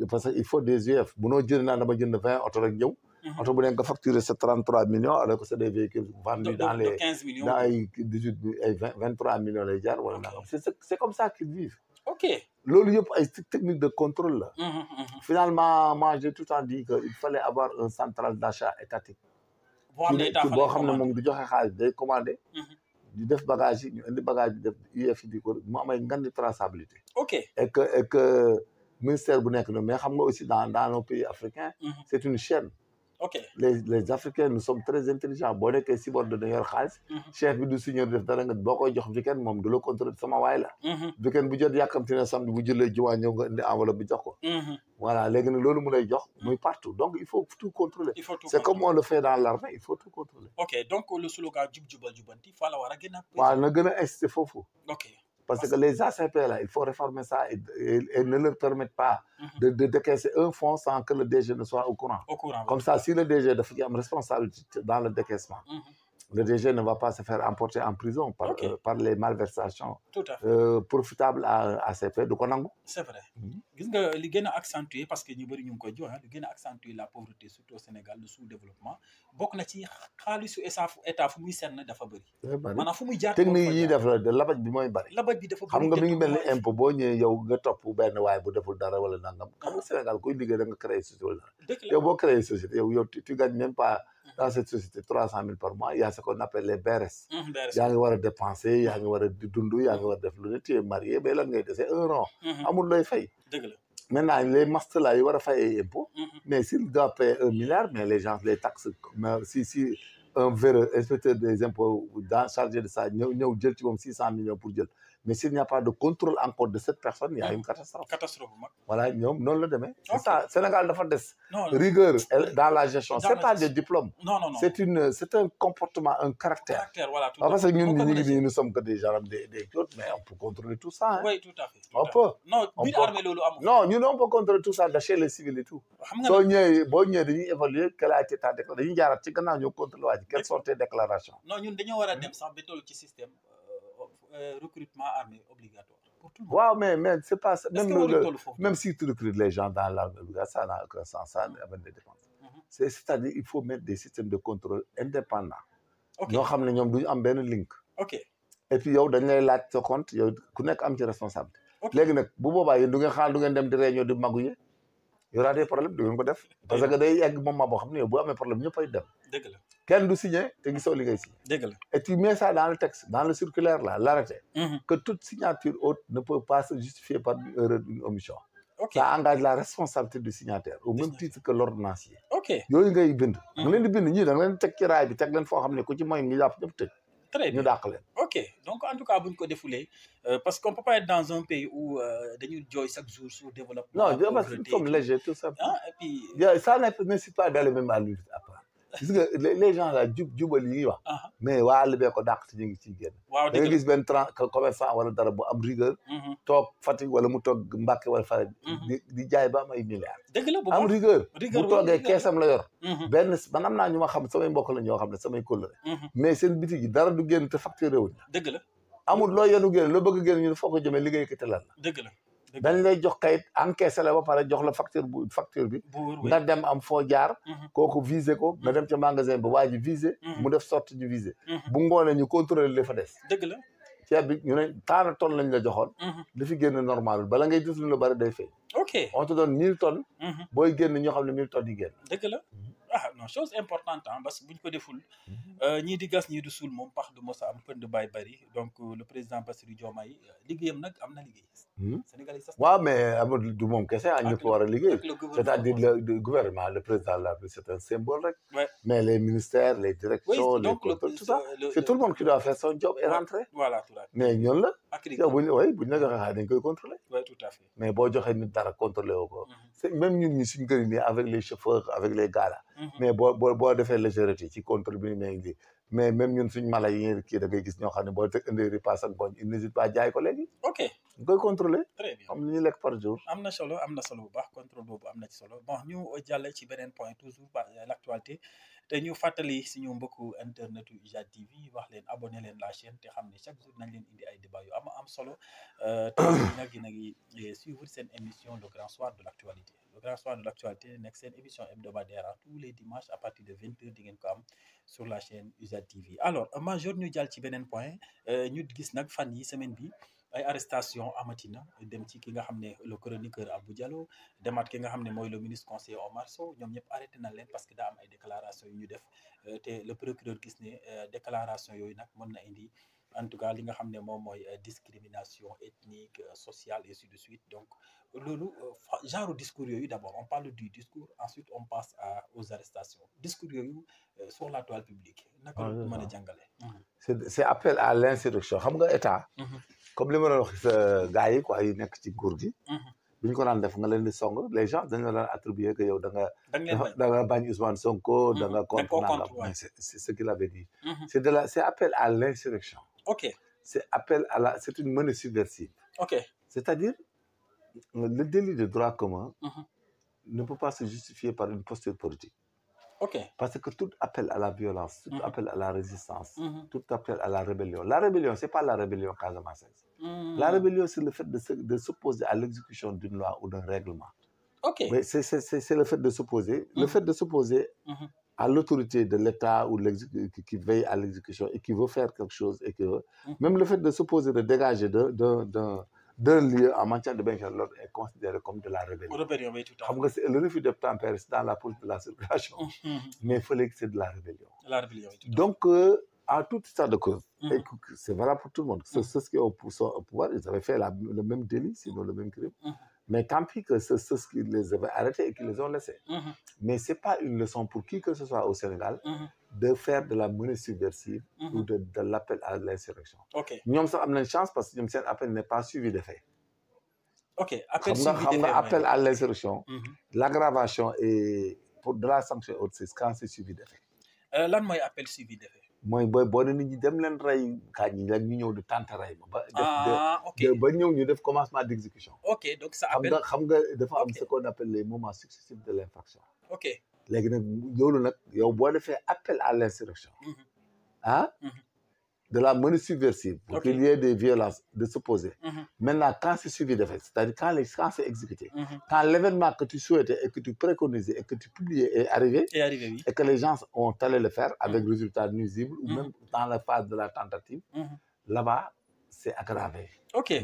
Parce qu'il faut des UF. Munoo jënd naa dama jënd 20 oto rek ñëw. Oto bu nekk nga facturé c'est 33 millions alors que c'est des véhicules vendus dans les 15 millions. dans ay 18 ay 23 millions lay jar wala nangam. C'est comme ça qu'ils vivent. Ok. Loolu yëpp ay technique de contrôle la. Finalement moi j'ai tout le temps dit que il fallait avoir un central d'achat étatique. boo xam ne moom du joxe xaalis day commandé. di def bagage yi ñu indi bagage bi def UF yi di ko mu am ay ngandi traçabilité. Ok. et que ministère bu nekk noonu mais xam nga aussi dans nos pays africains. C'est une chaîne. Ok. Les Africains nous sommes très intelligents boo nekkee si bord de yor xaalis. chef bi du signé def dara nga boo koy jox weekend moom du la contrôler sama waay la. weekend bu jot yàkkamti ne samedi bu jëlee jumaa ñëw nga indi enveloppe bi jox ko. Voilà léegi nag loolu mu lay jox muy partout donc il faut tout contrôler. C'est comme on le fait dans l'armée il faut tout contrôler. Ok donc le slogan jub jubal jubanti fa la war a gën a. waaw na gën a insister foofu. Ok. Parce que les ACP là il faut réformer ça et ne leur permettre pas de décaisser un fonds sans que le DG ne soit au courant. Comme ça si le DG dafa ci am responsabilité dans le décaissement. Le DG ne va pas se faire emporter en prison par les malversations. Tout à fait. Profitables à ACP du ko nangu. C'est vrai. Gis nga li gën a accentuer parce que ñu bëri ñu ngi koy jox li gën a accentuer la pauvreté surtout au Sénégal le sous-développement bokk na ci xaalisu état fu muy senn dafa bëri. maanaam fu muy jaar technique yi ñuy def la de labaj bi mooy bëri. labaj bi dafa bëri xam nga mi ngi mel ni impôt boo ñëwee yow nga topp benn waay bu deful dara wala nangam. xam nga Sénégal kuy liggéey da nga créer société wala dara. yow boo créer société yow tu gagnes même pas. Dans cette société 300 000 par mois il y a ce qu'on appelle les BRS. yaa ngi war a dépenser yaa ngi war a dund yaa ngi war a def lu ne tu es marié mais lan ngay dese un rond. amul looy fay. dëgg la maintenant les masters là yi war a fay ay impôts. mais s'il doit payer 1 milliard mais les gens les taxes mais si un véreux inspecteur des impôts chargé de ça ñëw jël ci moom 600 millions pour jël mais s'il n'y a pas de contrôle encore de cette personne il y a une catastrophe. catastrophe bu mag. Voilà ñoom noonu la demee. c'est ça Sénégal dafa des. non rigueur dans la gestion c'est pas des diplômes. non c'est un comportement un caractère. Voilà tout parce que ñun ñi nous sommes que des gens des autres mais on peut contrôler tout ça. oui tout à fait. on peut. non biir armée loolu amul. non ñun on peut contrôler tout ça chez les civils et tout. xam nga soo ñëwee boo ñëwee dañuy évaluer quelle a été ta déclaration dañuy jaarat ci gannaaw ñoo contrôler waa ji quelles sont tes déclarations. non ñun dañoo war a dem sax ba toll ci système recrutement armée obligatoire pour tout le monde. waaw mais c'est pas même si tu recrutes les gens dans l'armée obligatoire ça n'a aucun sens ça amène des dépenses. C'est-à-dire il faut mettre des systèmes de contrôle indépendants. ñoo xam ne ñoom duñu am benn link. ok et puis yow dañ lay laaj sa compte yow ku nekk am ci responsabilité. léegi nag bu boobaa yéen du ngeen dem di réunion di maguye y aura des problèmes du ngeen ko def. parce que day yegg moment boo xam ne yow bu amee problème ñëpp ay dem. dëgg la kenn du signé te gisoo li ngay signé. dëgg la et tu mets ça dans le texte dans le circulaire là l'arrêté. que toute signature haute ne peut pas se justifier par une erreur d'une omission. Ça engage la responsabilité du signataire au même titre que l'ordonnancier. yooyu ngay bind. da nga leen di bind ñii da nga leen teg ci raay bi teg leen foo xam ne ku ci mooy ngi jàpp ñëpp tëj. très bien ñu dàq leen. ok donc en tout cas bu ñu ko defulee parce qu'on peut pas être dans un pays où dañuy jooy chaque jour sur développement. non parce que nous sommes légers tout ça. et puis. ça ne nécessite pas d'aller même à l'université après. gis nga les gens là jubal yi ñuy wax. mais waa àll bee ko dàq ci ñu ngi ciy génn. waaw da nga gis benn commerçant wala dara bu am rigueur. toog Fatick wala mu toog Mbacké wala Fara. di jaay ba am ay milliards. dëgg la bu am rigueur bu toogee keesam la yor. benn man am naa ñu ma xam samay mbokk la ñoo xam ne samay kóllëre. mais seen bitig yi dara du génn te facturé wuñ. dëgg la amul loo yenu génn loo bëgg génn ñu ne foo ko jëmee liggéey ki te lan la. dëgg la dañ lay jox kayit encaissé la ba pare jox la facture bi nga dem am foo jaar kooku visé ko nga dem ca magasin ba waa ji visé mu def sorte du visé bu ngoonee ñu contrôler li fa des dëgg la ceeb bi ñu ne tant de tonnes lañ la joxoon li fi génn normal bala ngay gis lu bari day fay ok on te donne 1000 tonnes booy génn ñoo xam ne 1000 tonnes yi génn dëgg la ah non chose importante parce que buñ ko deful ñii di gas ñii di suul moom pax du mos a am pënd bay bari donc le président Bassirou Diomaye liggéeyam nag am na liggéey Sénégal yi sax waaw mais amul du moom kese ñëpp war a liggéey c'est-à-dire le gouvernement le président de la République c'est un symbole rek mais les ministères les directions les contrôles tout ça c'est tout le monde qui doit faire son job et rentrer voilà mais ñoon la yow buñ la joxee xaalis dañ koy contrôler tout à fait mais boo joxee nit dara contrôler woo ko c'est même ñun ñi suñu kër yi nii avec les chauffeurs avec les gars là mais boo defee légèreté ci contrôle bi mais même ñun suñ mala yi kii da ngay gis ñoo xam ne boo teg indi repas ak ngooñ il n'hésite pas jaay ko léegi ok ñu koy contrôler très bien am na ñu lekk par jour am na solo bu baax contrôle boobu am na ci solo bon ñu jàll ci beneen point toujours par l'actualité te ñu fàttali suñu mbokku internet yu IJAD TV wax leen abonné leen la chaîne te xam ne chaque jour nañ leen indi ay débat yu am solo te nag suivre seen émission le grand soir de l'actualité le grand soir de l'actualité nekk seen émission hebdomadaire tous les dimanches à partir de 20h di ngeen ko am sur la chaîne IJAD TV alors major ñu jàll ci beneen point ñu gis nag fan yi semaine bi ay arrestation amatina dem ci ki nga xam ne le chroniqueur Abou Diallo demaat ki nga xam ne mooy le ministre conseiller Omar Sow ñoom ñëpp arrêté na leen parce que daa am ay déclaration yu ñu def te le procureur gis ne déclaration yooyu nag mën na indi en tout cas li nga xam ne moom mooy discrimination ethnique sociale et ainsi de suite donc loolu genre discours yooyu d'abord on parle du discours ensuite on passe aux arrestations discours yooyu sur la toile publique naka la mën a jàngale c'est appel à l'insurrection xam nga état comme li ma doon wax sa gars yi quoi yi nekk ci nguur gi bi ñu ko daan def nga leen di song les gens dañu la daan attribuer que yow da nga bañ Ousmane Sonko da nga contre nangam mais c'est ce qu'il avait dit c'est appel à l'insurrection ok c'est une menace subversive ok c'est-à-dire le délit de droit commun ne peut pas se justifier par une posture politique ok parce que tout appel à la violence tout appel à la résistance tout appel à la rébellion c'est pas la rébellion casamançaise la rébellion c'est le fait de s'opposer à l'exécution d'une loi ou d'un règlement ok mais c'est le fait de s'opposer le fait de s'opposer à l'autorité de l'État ou qui veille à l'exécution et qui veut faire quelque chose et que même le fait de s'opposer de dégager d'un lieu en matière de bien de l'ordre est considéré comme de la rébellion. xam nga c'est le refus d'obtempérer c'est dans la police de la circulation. mais il fallait que c'est de la rébellion. Donc à toute état de cause. et c'est valable pour tout le monde. Ceux qui sont au pouvoir ils avaient fait le même délit sinon le même crime. Mais tant pis que ceux qui les avaient arrêtés et qui les ont laissés. Mais c'est pas une leçon pour qui que ce soit au Sénégal. de faire de la menace subversive ou de l'appel à l'insurrection. ñoom sax am nañ chance parce que ñoom seen appel n'est pas suivi de fait. xam nga appel à l'insurrection. l'aggravation et pour de la sanction haute c'est quand c'est suivi de fait. lan mooy appel suivi de fait. mooy boo ne nit ñi dem leen rey kañ ñi rek ñu ñëw di tànn rey ma ba ñëw ñu def commencement d'exécution. Donc ça appelle xam nga dafa am ce qu'on appelle les moments successifs de l'infraction. léegi nag loolu nag yow boo defee appel à l'insurrection de la menace subversive pour qu'il y ait des violences de s'opposer maintenant quand c'est suivi de fait c'est-à-dire quand c'est exécuté quand l'événement que tu souhaitais et que tu préconisais et que tu publiais est arrivé oui. et que les gens ont allé le faire avec résultat nuisible ou même dans la phase de la tentative là-bas c'est aggravé.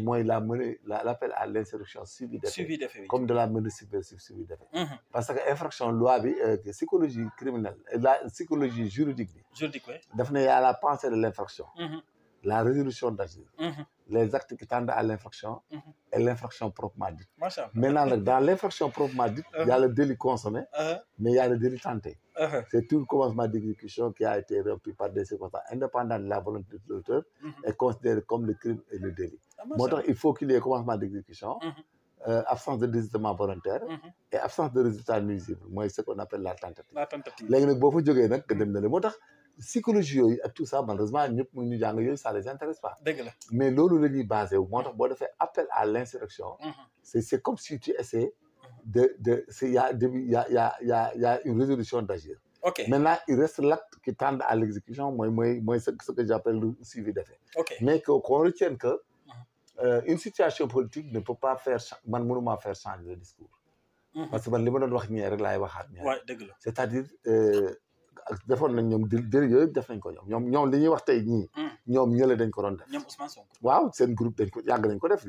mooy l'appel à l'insurrection suivi de fait comme de la menace subversive suivi de fait parce que infraction loi bi psychologie criminelle la psychologie juridique bi daf ne y a la pensée de l'infraction la résolution d'agir les actes qui tendent à l'infraction et l'infraction proprement dite maintenant nag dans l'infraction proprement dite il y a le délit consommé mais il y a le délit tenté c'est tout le commencement d'exécution qui a été rompu par des circonstances indépendantes de la volonté de l'auteur est considéré comme le crime et le délit moo tax il faut qu'il y ait commencement d'exécution absence de désistement volontaire et absence de résultat nuisible mooy ce qu'on appelle la tentative léegi nag boo fa jógee nag nga dem na le moo tax psychologie yooyu ak tout ça malheureusement ñëpp mu ñu jàng yooyu ça les intéresse pas mais loolu la ñuy basé wu moo tax boo defee appel à l'insurrection c'est comme si tu essaies il y a une résolution d'agir maintenant il reste l'acte qui tend à l'exécution mooy ce que j'appelle le suivi d'effet mais qu'on retienne que une situation politique ne peut pas faire man mënuma faire changer le discours. Parce que man li ma doon wax ñee rek laay waxaat ñee. Ouais, dëgg la. c'est-à-dire defoon nañ ñoom délai yooyu def nañ ko ñoom li ñuy wax tey ñii. ñoom ñële dañ ko doon def. ñoom Ousmane Sonko. waaw seen groupe dañ ko yàgg nañ ko def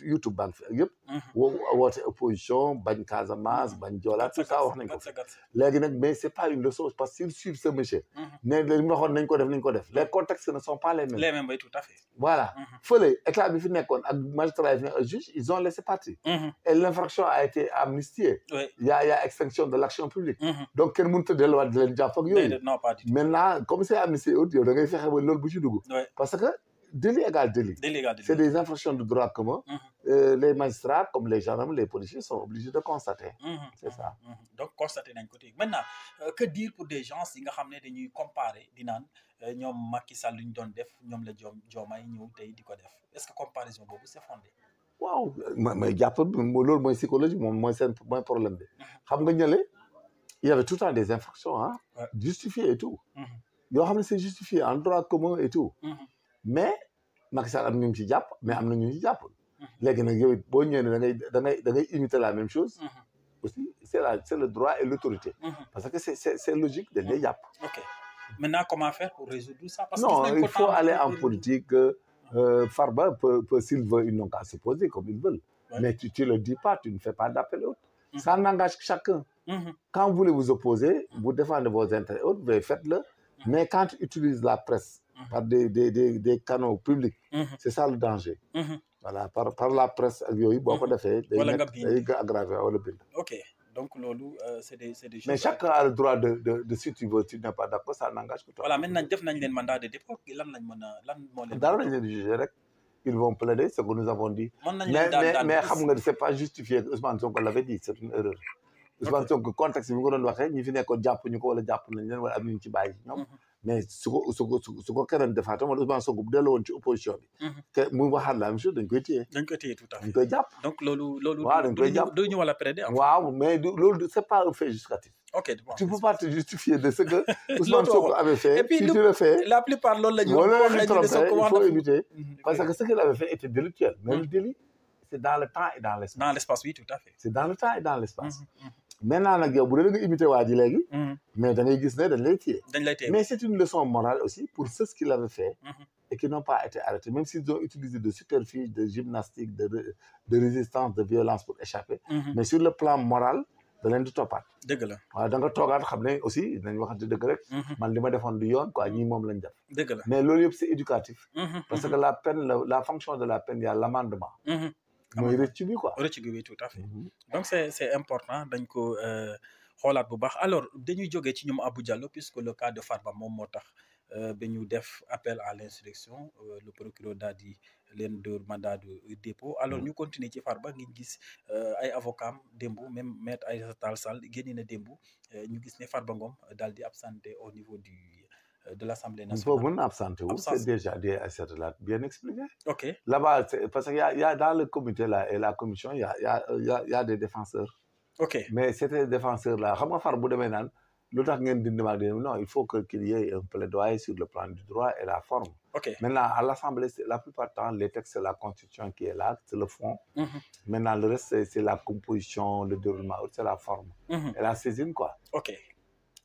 YouTube banque fi ak yëpp. woote opposition bañ Casamance bañ Joola tout ça wax nañ ko fi. léegi nag mais c'est pas une leçon parce que s'ils suivent ce monsieur. ne li mu waxoon nañ ko def les contextes ne sont pas les mêmes. les mêmes oui tout à fait. voilà fële état bi fi nekkoon ak magistrat yi fi nekk juge ils ont laissé partir. et l'infraction a été amnistiée. il y a extinction de l'action publique. donc kenn mënut a delluwaat di leen jàpp ak yooyu. maintenant comme c'est amnistié yow da ngay fexe ba loolu bu ci dugg. parce que délit égale délit. C'est des infractions de droit commun. Les magistrats comme les gendarmes les policiers sont obligés de constater. C'est ça. Donc constater nañ ko tey maintenant que dire pour des gens yi nga xam ne dañuy comparer di naan ñoom Macky Sall lu ñu doon def ñoom la Diomaye ñëw tey di ko def est-ce que comparaison boobu c'est fondé. waaw may jàpp loolu mooy psychologie moom mooy seen mooy problème bi. xam nga ñële il y avait tout le temps des infractions ah. justifiées et tout. yoo xam ne c'est justifié en droit commun et tout. mais Macky Sall am ñu ci jàpp mais am na ñu ci jàpp. léegi nag yow boo ñëwee ne da ngay imiter la même chose. aussi c'est le droit et l'autorité. parce que c'est logique dañ lay jàpp. ok maintenant comment faire pour résoudre ça. parce non il faut aller en politique. Farba peut s'il veut ils n'ont qu'à se poser comme ils veulent. mais tu le dis pas tu ne fais pas d'appel autre. ça n'engage que chacun. Quand vous voulez vous opposer vous défendez vos intérêts autres mais faites-le. mais quand tu utilises la presse. par des canaux publics. c'est ça le danger. voilà par la presse ak yooyu boo ko defee. wala nga bind day aggravé wala bind. ok donc loolu c'est des choses. mais chacun a le droit de si tu veux tu n'es pas d'accord ça n'engage que toi. voilà maintenant def nañ leen mandat de dépôt lan lañ mën a lan moo leen. dara lañ leen di juger rek ils vont plaider ce que nous avons dit. mais xam nga c'est pas justifié Ousmane Sonko l'avait dit c'est une erreur. Ousmane Sonko contexte bi nga ko doon waxee ñi fi nekkoon jàpp ñu ko wala jàpp nañ leen wala am ñu ci bàyyi ñoom. mais su ko keneen defaat wala Ousmane Sonko bu delloo woon ci opposition bi. te mu waxaat la même chose dañ koy téye. dañ koy téye tout à fait dañ koy jàpp. donc loolu. waaw dañ koy jàpp du ñu wala plaider. waaw mais loolu c'est pas un fait justificatif. ok bon tu peux pas te justifier de ce que Ousmane Sonko avait fait. et puis si tu le fais la plupart loolu la ñu wax il faut éviter. parce que ce qu'il avait fait était délictuel. mais le délit c'est dans le temps et dans l'espace. dans l'espace oui tout à fait. c'est dans le temps et dans l'espace. maintenant nag yow bu dee da nga imité waa ji léegi. mais da ngay gis ne dañ lay téye. mais c'est une leçon morale aussi pour ceux qui l'avaient fait. et qui n'ont pas été arrêtés même s'ils ont utilisé de superficie de gymnastique de résistance de violence pour échapper. mais sur le plan moral da leen di toppaat. dëgg la waaw da nga toogaat xam ne aussi nañ waxante dëgg rek. man li ma defoon du yoon quoi ñii moom lañ def. dëgg la mais loolu yëpp c'est éducatif. parce que la peine la fonction de la peine il y a l'amendement. mooy rëcc bi quoi. rëcc bi oui tout à fait. donc c'est important dañ ko xoolaat bu baax alors dañuy jógee ci ñoom Abou Diallo puisque le cas de Farba moom moo tax ba ñu def appel à l'insurrection le procureur daal di leen dóor mandat de dépôt alors ñu continuer ci Farba ngi gis ay avocats am démb même maître Aïssata Tall Sall génne na démb ñu gis ne Farba Ngom daal di absenté au niveau de l'Assemblée nationale. Faut absenté wu c'est déjà des Aïssata bien expliqué. ok là-bas parce que y a dans le comité là et la commission y a des défenseurs. ok mais ces défenseurs là xam nga far bu demee naan lu tax ngeen dindi maag dindi non il faut qu'il y ait un plaidoyer sur le plan du droit et la forme. ok maintenant à l'Assemblée la plupart du temps les textes c'est la constitution qui est là c'est le fond. maintenant le reste c'est la composition le déroulement c'est la forme. et la saisine quoi. ok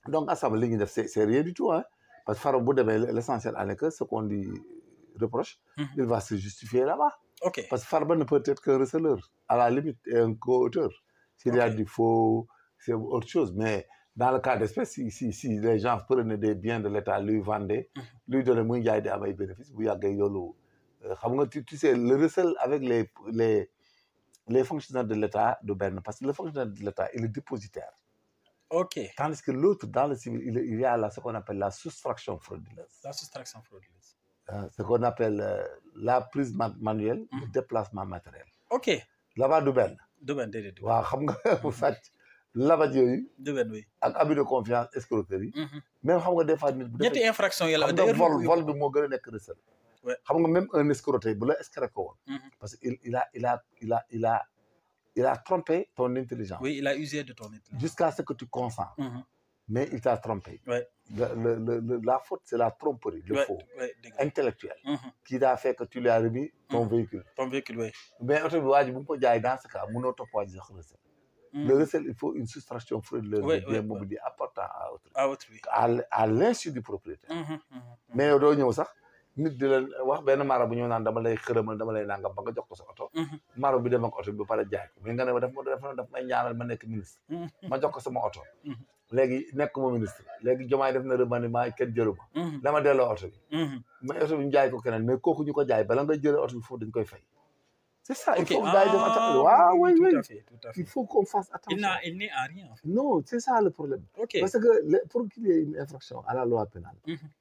donc Assemblée li ñuy def c'est rien du tout hein. parce que Farba bu demee l'essentiel en est que ce qu'on lui reproche. il va se justifier là-bas. ok parce que Farba ne peut être qu'un receleur à la limite et un co-auteur. s'il y a du faux c'est autre chose mais dans le cas d'espèce si les gens prenaient des biens de l'État lui vendaient. lui donnaient muy jaay di am ay bénéfices bu yàggee yoolu xam nga tu sais le recel avec les fonctionnaires de l'État du benn parce que le fonctionnaire de l'État il est dépositaire. ok tandis que l'autre dans le civil il y a là ce qu'on appelle la soustraction frauduleuse. la soustraction frauduleuse. Ce qu'on appelle la prise manuelle. le déplacement matériel. ok là-bas du benn. du benn déedéet. waaw xam nga bu sàcc labaj yooyu. du benn oui. ak abus de confiance escroquerie. même xam nga des fois nit bu defee ñetti infraction yi la. xam nga vol bi moo gën a nekk recel. xam nga même un escroqueur bu la escroqué woon. parce que il a trompé ton intelligence. oui il a usé de ton intelligence. jusqu'à ce que tu consens. mais il t'a trompé. la faute c'est la tromperie, le faux dëgg intellectuel qui a fait que tu lui as remis ton véhicule oui. mais oto bi waa ji bu mu ko jaay dans ce cas mënoo topp waa ji sax recel le recel il faut une soustraction frauduleuse de bien mobilier apportant à autrui à l'insu du propriétaire mais yow doo ñëw sax nit di la wax benn mara bu ñëw naan dama lay xërëmal dama lay nangam ba nga jox ko sa oto mara bi dem ak oto bi ba pare jaay ko mais nga ne daf may ñaanal ma nekk ministre ma jox ko sama oto léegi nekk ma ministre léegi Diomaye def na remaniement kenn jëlu ma dama delloo oto bi mais oto bi ñu jaay ko keneen mais kooku ñu ko jaay bala nga jëlee oto bi foofu dañ koy fay c'est ça il faut que gars yi dem attention waaw oui il faut qu'on fasse attention il n'est à rien en fait. Non c'est ça le problème parce que pour qu'il y ait une infraction à la loi pénale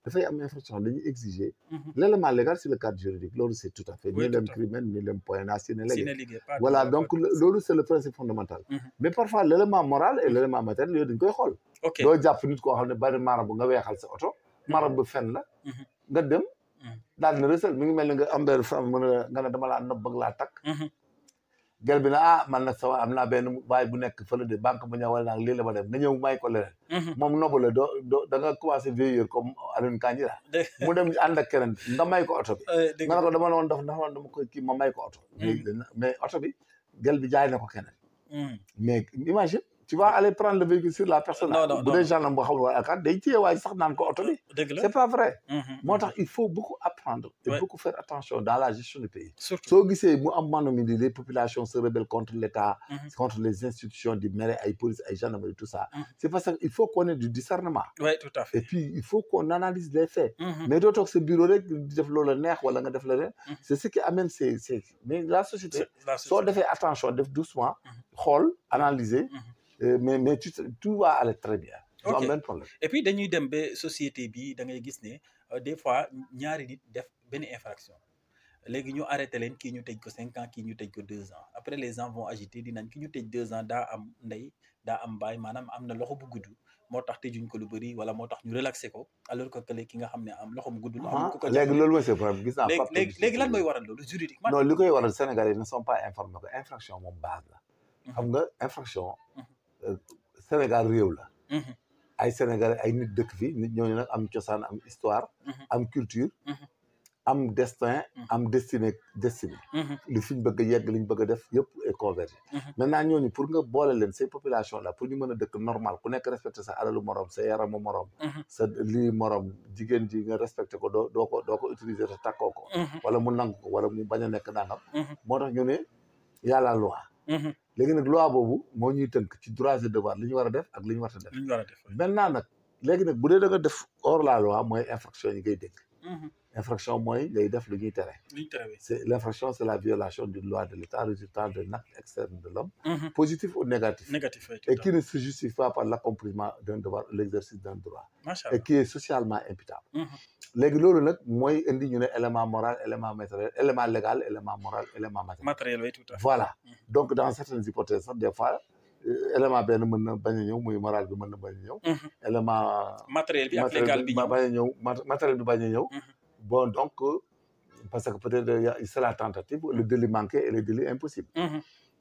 dafay am infraction dañuy exiger l'élément légal c'est le cadre juridique loolu c'est tout à fait ni lem crimen ni lem poena sine légué voilà donc loolu c'est le principe fondamental mais parfois l'élément moral et l'élément matériel yooyu dañ koy xool doo jàpp nit koo xam ne bari marabu nga weexal sa oto marabu fen la nga dem daal na recel mi ngi mel ni nga am benn femme mën a nga ne dama laa nopp bëgg laa takk gel bi na man nag sama am naa benn waay bu nekk fële de banque bu ñëw wala nag lii la ma def nga ñëw may ko leneen moom nobu la doo da nga commencé vieillir comme Alioune Kandji la mu dem ànd ak keneen nga may ko oto bi nga ne ko dama la woon dama koy kii ma may ko oto mais oto bi gel bi jaay na ko keneen mais imagine tu vas aller prendre le véhicule sur la personne bu dee gendarme boo xamul waa day téye waay sax naan ko oto bi c'est pas vrai moo tax il faut beaucoup apprendre et beaucoup faire attention dans la gestion du pays soo gisee mu am maanaam les populations se rebellent contre l'État contre les institutions di mere ay police ay gendarmerie tout ça c'est parce que il faut qu'on ait du discernement tout à fait et puis il faut qu'on analyse les faits mais doo toog sa bureau rek di def loola neex wala nga def la leen c'est ce qui amène c'est mais la société soo defee attention def doucement xool analyser mais tout va aller très bien. ok am benn problème. et puis dañuy dem ba société bi da ngay gis ne des fois ñaari nit def benn infraction léegi ñu arrêté leen kii ñu tëj ko 5 ans kii ñu tëj ko 2 ans après les gens vont agiter dinañ ki ñu tëj 2 ans daa am ndey daa am baay maanaam am na loxo bu gudd moo tax tëjuñ ko lu bëri wala moo tax ñu relaxé ko alors que kële ki nga xam ne am loxo bu gudd. am ko léegi loolu mooy c'est problème gis naa. léegi lan mooy waral loolu juridique. non li koy waral Sénégalais ne sont pas informés que infraction moom base la. xam nga infraction. Sénégal réew la ay Sénégalais ay nit dëkk fi nit ñooñu nag am cosaan am histoire am culture am destin am destiné lu fi ñu bëgg a yegg li ñu bëgg a def yëpp est convergé maintenant ñooñu pour nga boole leen ces populations là pour ñu mën a dëkk normal ku nekk respecté sa alalu morom sa yaramu morom sa lii morom jigéen ji nga respecté ko doo ko utiliser te takkoo ko wala mu nangu ko wala mu bañ a nekk nangam moo tax ñu ne y a la loi léegi nag loi boobu moo ñuy tënk ci droits et devoirs li ñu war a def ak li ñu war a def maintenant nag léegi nag bu dee da nga def hors la loi mooy infraction yi ngay dégg infraction mooy ngay def lu ñuy tere c'est l'infraction c'est la violation d'une loi de l'État résultant d'un acte externe de l'homme positif ou négatif et qui ne se justifie pas par l'accomplissement d'un devoir l'exercice d'un droit et qui est socialement imputable léegi loolu nag mooy indi ñu ne élément moral élément matériel élément légal élément moral élément matériel oui tout à fait voilà donc dans certaines hypothèses sax des fois élément benn mën na bañ a ñëw muy moral bi mën na bañ a ñëw élément matériel bi ak légal bi bañ a ñëw matériel bi bañ a ñëw bon donc parce que peut-être c'est la tentative le délit manqué et le délit impossible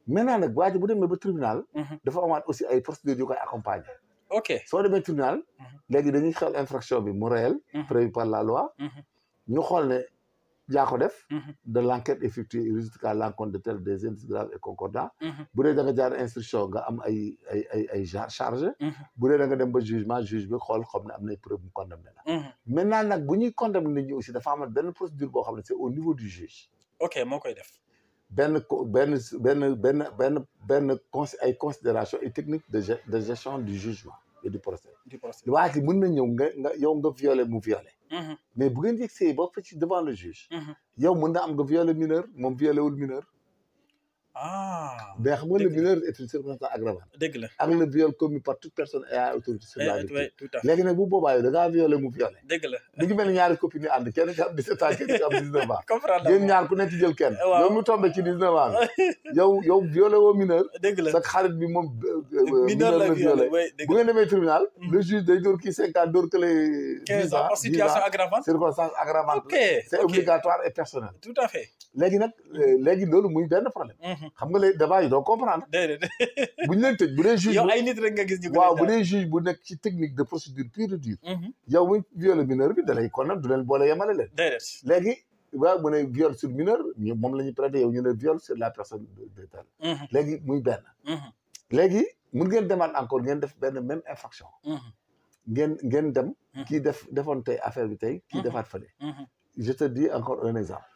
maintenant nag waa ji bu demee ba tribunal dafa amaat aussi ay procédures yu koy accompagner ok soo demee tribunal léegi dañuy xool infraction bi mu réel prévu par la loi ñu xool ne yaa ko def de l'enquête effectuée et résultat à l'encontre de tels des indices graves et concordants bu dee da nga jaar instruction nga am ay charge bu dee da nga dem ba jugement juge bi xool xam ne am nay preuve mu condamné la maintenant nag bu ñuy condamné nit ñi aussi dafa amat benn procédure boo xam ne c'est au niveau du juge ok moo koy def ay considération et technique de gestion du jugement et du procès waa ji mën na ñëw nga yow nga violé mu violé mais bu ngeen yegsee ba fa ci devant le juge yow mën na am nga violé mineur moom violé wul mineur mais xam nga le mineur est une circonstance aggravante dëgg la ak le viol commis par toute personne ayant autorité sur la victime tout à fait léegi nag bu boobaa yow da ngaa violé mu violé dëgg la mi ngi mel ni ñaari copines yu ànd kenn ki am 17 ans kenn ki am 19 ans comprendre yéen ñaar ku nekk jël kenn yow mu tombé ci 19 ans yow violé woo mineur dëgg la sa xarit bi moom mineur la violé bu ngeen demee tribunal le juge day dóor kii 5 ans dóor que les 10 ans situation aggravante circonstance aggravante c'est obligatoire et personnel tout à fait léegi nag léegi loolu muy benn problème xam nga léegi débat yi doo comprendre. déedéet. bu ñu leen tëj bu dee juge. yow ay nit rek nga gis ñu. waaw bu dee juge bu nekk ci technique de procédure pure et dure. yow bu violé mineur bi da lay kon nag du leen boole yemale leen. déedéet. léegi waaw mu ne viol sur mineur moom la ñuy prêter yow ñu ne viol sur la personne de tel. léegi muy benn. léegi mun ngeen demaat encore ngeen def benn même infraction. ngeen dem. kii defoon tey affaire bi tey. kii defaat fële. je te dis encore un exemple.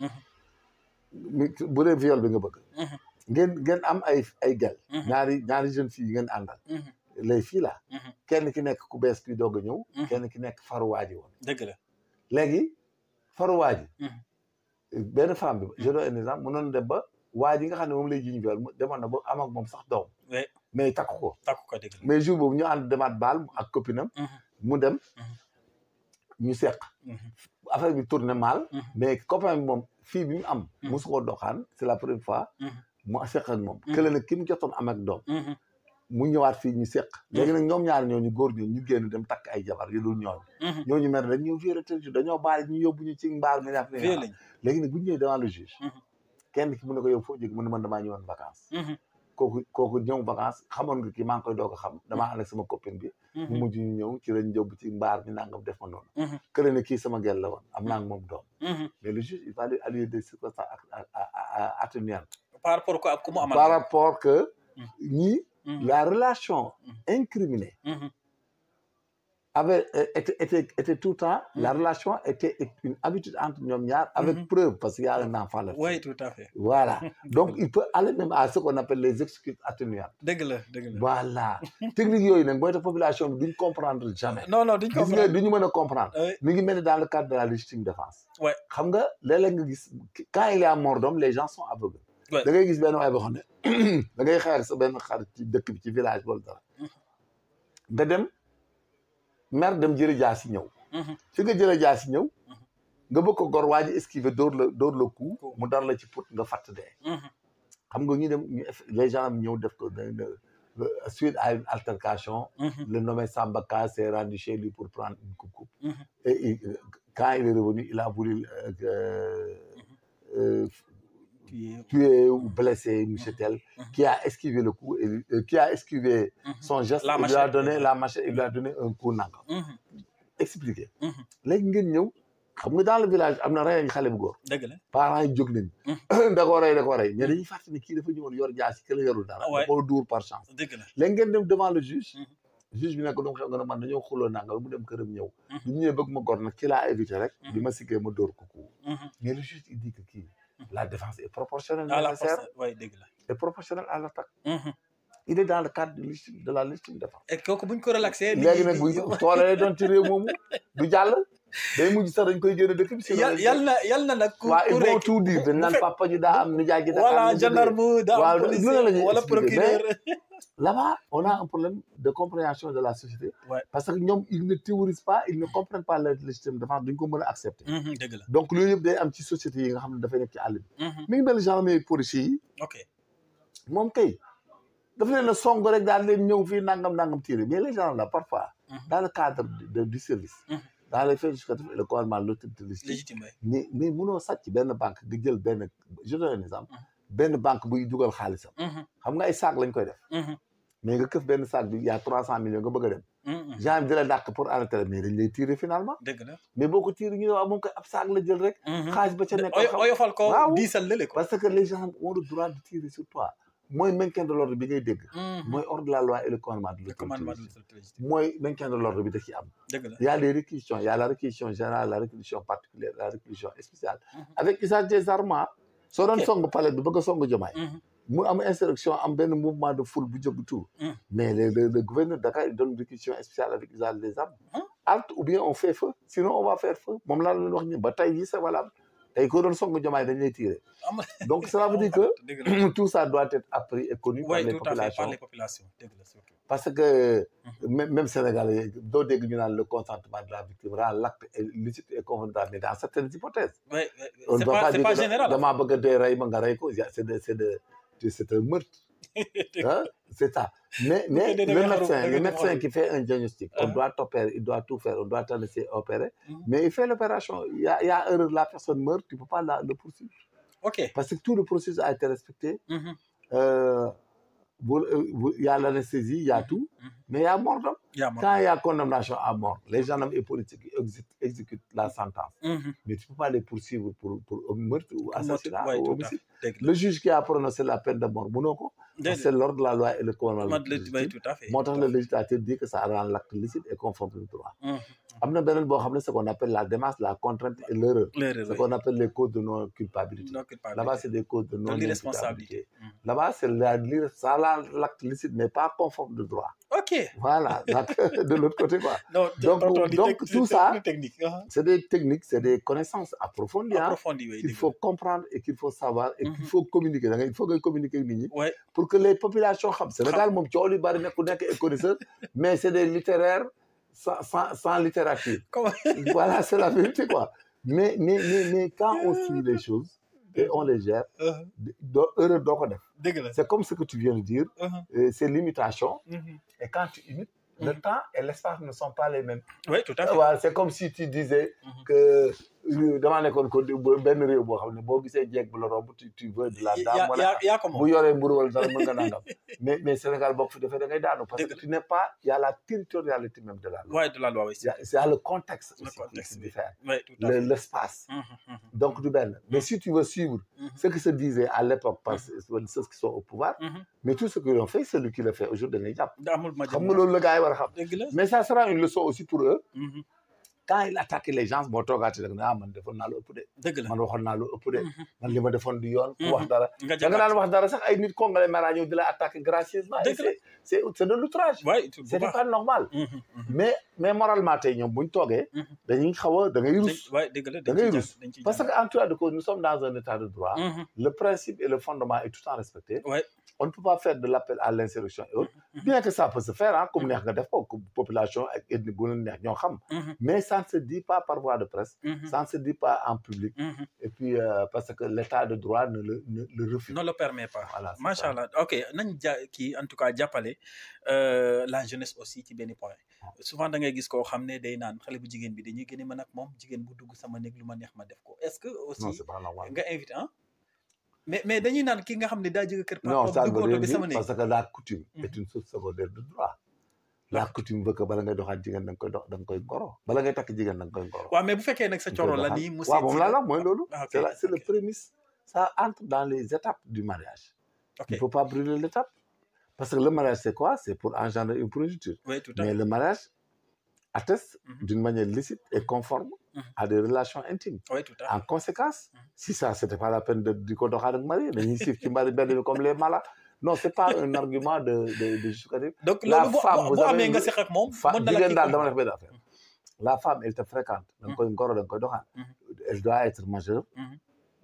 bu dee viol bi nga bëgg. ngeen am ay gel. ñaari jeune fille yi ngeen àndal. les filles là. kenn ki nekk ku bees ki doog a ñëw. kenn ki nekk faruwaaji woon. dëgg la. léegi faruwaaji. benn femme bi je donne un exemple mënoon dem ba waa ji nga xam ne moom lay jiñ viol demoon na ba am ak moom sax doom. mais takku ko. dëgg la. mais jour boobu ñu ànd demaat baal ak copinam. mu dem. ñu seq. affaire bi tourné mal. mais copain bi moom fii bi mu am. mosu ko doxaan c'est la première fois. mu seq ak moom. kële nag ki mu jotoon am ak doom. mu ñëwaat fii ñu seq. léegi nag ñoom ñaar ñooñu góor ñooñu ñu génn dem takk ay jabar yu dul ñooñu. ñooñu mer rek ñu violé dañoo baal ñu yóbbu ñu ci mbaar mi. léegi nag bu ñu ñëwee devant le juge. kenn ki mu ne ko yow foo jóg mu ne man damaa ñëwoon vacances. kooku ñëw vacances xamoon nga kii maa ngi koy doog a xam damaa ànd ak sama copine bi. mu mujj ñu ñëw ci lañ yóbbu ci mbaar mi nangam def ma noonu. kële ne kii sama gel la woon am naa moom doom. mais le juge il va lui allouer des circonstances atténuantes. par rapport ak ku mu amal. par rapport que ñii. la relation incriminée. était tout le temps. La relation était une habitude entre ñoom ñaar. Avec preuve parce qu'il y a un enfant là. Oui, tout à fait. Voilà. Donc il peut aller même à ce qu'on appelle les excuses atténuantes. dëgg la. Voilà. technique yooyu nag mooy tax population bi duñ comprendre jamais. non duñ comprendre duñu mën a comprendre. mi ngi mel ni dans le cadre de la légitime défense. xam nga léeg-léeg nga gis quand il y a mort d'homme les gens sont aveugles. da ngay gis benn waay boo xam ne da ngay xeex sa benn xarit ci dëkk bi ci village wala dara. nga dem. mer dem jële jaasi ñëw. fi nga jële jaasi ñëw. nga bëgg ko gor waa ji esquiver dóor la coup mu dar la ci put nga fatt dee. xam nga ñu dem les gens ñëw def ko suite à une altercation. le nommé Samba Ka s'est rendu chez lui pour prendre une coupe. et quand il est revenu il a voulu tuer ou blesser monsieur tel qui a esquivé le coup et qui a esquivé son geste. Il lui a donné la machette, il lui a donné un coup nangam. Expliqué. léegi ngeen ñëw xam nga dans le village am na rey xale bu góor. dëgg la parents yi jóg nañ. da koo rey mais dañuy fàttali ne kii dafa ñëwoon yor jaasi kële yorul dara. da koo dóor par chance. dëgg la léegi ngeen dem devant le juge. juge bi nekk donc xam nga ne man dañoo xuloo nangam mu dem këram ñëw. bu ñu ñëwee bëgg ma gor nag ki laa éviter rek. bi ma sikkee ma dóor ko coup. mais le juge il dit que kii. La défense est proportionnelle est proportionnelle à l'attaque. Il est dans le cadre de la légitime défense. Et kooku buñ ko relaxé. léegi nag bu toolee doon ci réew moomu du jàll. day mujj sax dañ koy génne dëkk bi. yal na nag. ku il faut tout dire dañ naan papa ji daa am nijaay ji. voilà gendarme daa am policier wala procureur. Là-bas on a un problème de compréhension de la société. parce que ñoom ils ne théorisent pas ils ne comprennent pas la légitime défense duñ ko mën a accepter. dëgg la donc loolu yëpp day am ci société yi nga xam ne dafay nekk ci àll bi. mi ngi mel gendarmerie policiers yi. ok moom kay dafa leen a song rek daal leen ñëw fii nangam tiré mais les gens là parfois. dans le cadre du service. dans les faits justificatifs et le commandement de l'autorité légitime. mais mënoo sàcc benn banque nga jël benn je donne un exemple. benn banque buy dugal xaalisam. xam nga ay sac lañ koy def. mais nga këf benn sac bi y a 300 millions nga bëgg a dem. genre di la dàq pour arrêter mais dañ lay tiré finalement. dëgg la mais boo ko tiré ñu ne waaw moom koy ab sac la jël rek. xaalis ba ca nekk oyofal ko diisal lële ko. parce que les gens ont le droit de tirer sur toi. mooy maintien de l'ordre bi ngay dégg. mooy ordre de la loi et le commandement de l'autorité. mooy maintien de l'ordre bi da ci am. dëgg la il y a des réquisitions il y a la réquisition générale la réquisition particulière la réquisition spéciale. avec usage des armes. soo doon song palais bi bëgg a song Diomaye. mu am insurrection am benn mouvement de foule bu jóg tout. mais le gouverneur de Dakar il donne une réquisition spéciale avec usage des armes. halte ou bien on fait feu sinon on va faire feu moom laa leen wax ni ba tey jii c'est valable. tey ko doon song Diomaye dañ lay tirer. donc cela veut dire que tout ça doit être appris et connu par les populations. parce que même Sénégalais doo dégg ñu naan le consentement de la victime rend l'acte licite et convenable mais dans certaines hypothèses. on ne doit pas dire que damaa bëgg a dee rey ma nga rey ko c'est un meurtre. c'est ça mais le médecin qui fait un diagnostic. on doit opérer il doit tout faire on doit te laisser opérer. mais il fait l'opération il y a erreur la personne meurt tu peux pas le poursuivre. ok parce que tout le processus a été respecté. il y a l'anesthésie, il y a tout, mais il y a mort d'homme. Quand il y a condamnation à mort, les gendarmes et politiques exécutent la sentence. Mais tu ne peux pas les poursuivre pour meurtre ou assassinat ou homicide. Le juge qui a prononcé la peine de mort, c'est l'ordre de la loi et le commandement. Le législateur dit que ça rend l'acte licite et conforme au droit. Ce qu'on appelle la démarche, la contrainte et l'erreur. Ce qu'on appelle les causes de non-culpabilité. Là-bas, c'est des causes de non-irresponsabilité. Là-bas, c'est l'acte licite n'est pas conforme au droit. Ok. Voilà, de l'autre côté, quoi. Donc tout ça, c'est des techniques, c'est des connaissances approfondies qu'il faut comprendre et qu'il faut savoir et qu'il faut communiquer. Il faut communiquer pour que les populations Sénégal, mais c'est des littéraires sans littérature. Voilà, c'est la vérité, quoi. Mais quand on suit les choses et on les gère, c'est comme ce que tu viens de dire, c'est l'imitation. Et quand tu imites, le temps et l'espace ne sont pas les mêmes. Oui, tout à fait. Voilà, c'est comme si tu disais que dans l'école, tu veux de la dame. Mais Sénégal, parce que tu n'es pas, il y a la territorialité même de la loi. Oui, de la loi, oui. C'est le contexte qui diffère, l'espace. Donc, mais si tu veux suivre ce qui se disait à l'époque par ceux qui sont au pouvoir, mais tout ce qu'ils ont fait, c'est lui qui le fait aujourd'hui. Mais ça sera une leçon aussi pour eux. Quand il attaque les gens, man defoon naa lu ëpp de. Man waxoon naa lu ëpp de. Man li ma defoon du yoon. wax dara da nga daan wax dara sax ay nit congolais mara ñëw di la attaquer gracieusement. C'est de l'outrage. C'est pas normal. Mais moralement tey ñoom buñ toogee. dañuy xaw a da ngay rus. da ngay rus parce que en tout cas de cause nous sommes dans un état de droit. Le principe et le fondement est tout le temps respecté. On ne peut pas faire de l'appel à l'insurrection et autres. Bien que ça peut se faire, comme neex nga def ko population ak ethnie bu leen neex ñoo xam. Mais ça ne se dit pas par voie de presse, ça ne se dit pas en public. Et puis, parce que l'état de droit ne le refuse. Ne le permet pas. Voilà, Machallah. Ok, en tout cas, jàppale la jeunesse aussi ci benn point. Souvent da ngay gis koo xam ne day naan xale bu jigéen bi dañuy gën a mën ak moom jigéen bu dugg sama néeg lu ma neex ma def ko. Est-ce que aussi non, c'est pas normal. nga invité mais dañuy naan ki nga xam ne daa jóge kër non, ça veut rien dire parce que la coutume est une source secondaire de droit. La coutume veut que bala ngay doxaat jigéen da nga koy ngoro bala ngay takk jigéen da nga koy ngoro. waaw mais bu fekkee nag sa coro la nii. waaw moom laa la mooy loolu. c'est le prémisse. Ça entre dans les étapes du mariage. Il ne faut pas brûler l'étape. Parce que le mariage, c'est quoi? C'est pour engendrer une progéniture. Oui, tout à fait. Mais le mariage atteste d'une manière licite et conforme à des relations intimes. Oui, tout à fait. En conséquence, si ça, c'était pas la peine de marier, qui marient comme les malades. Non, c'est pas un argument de justificatif. Donc, la femme, vous avez la femme, elle te fréquente. Elle doit être majeure.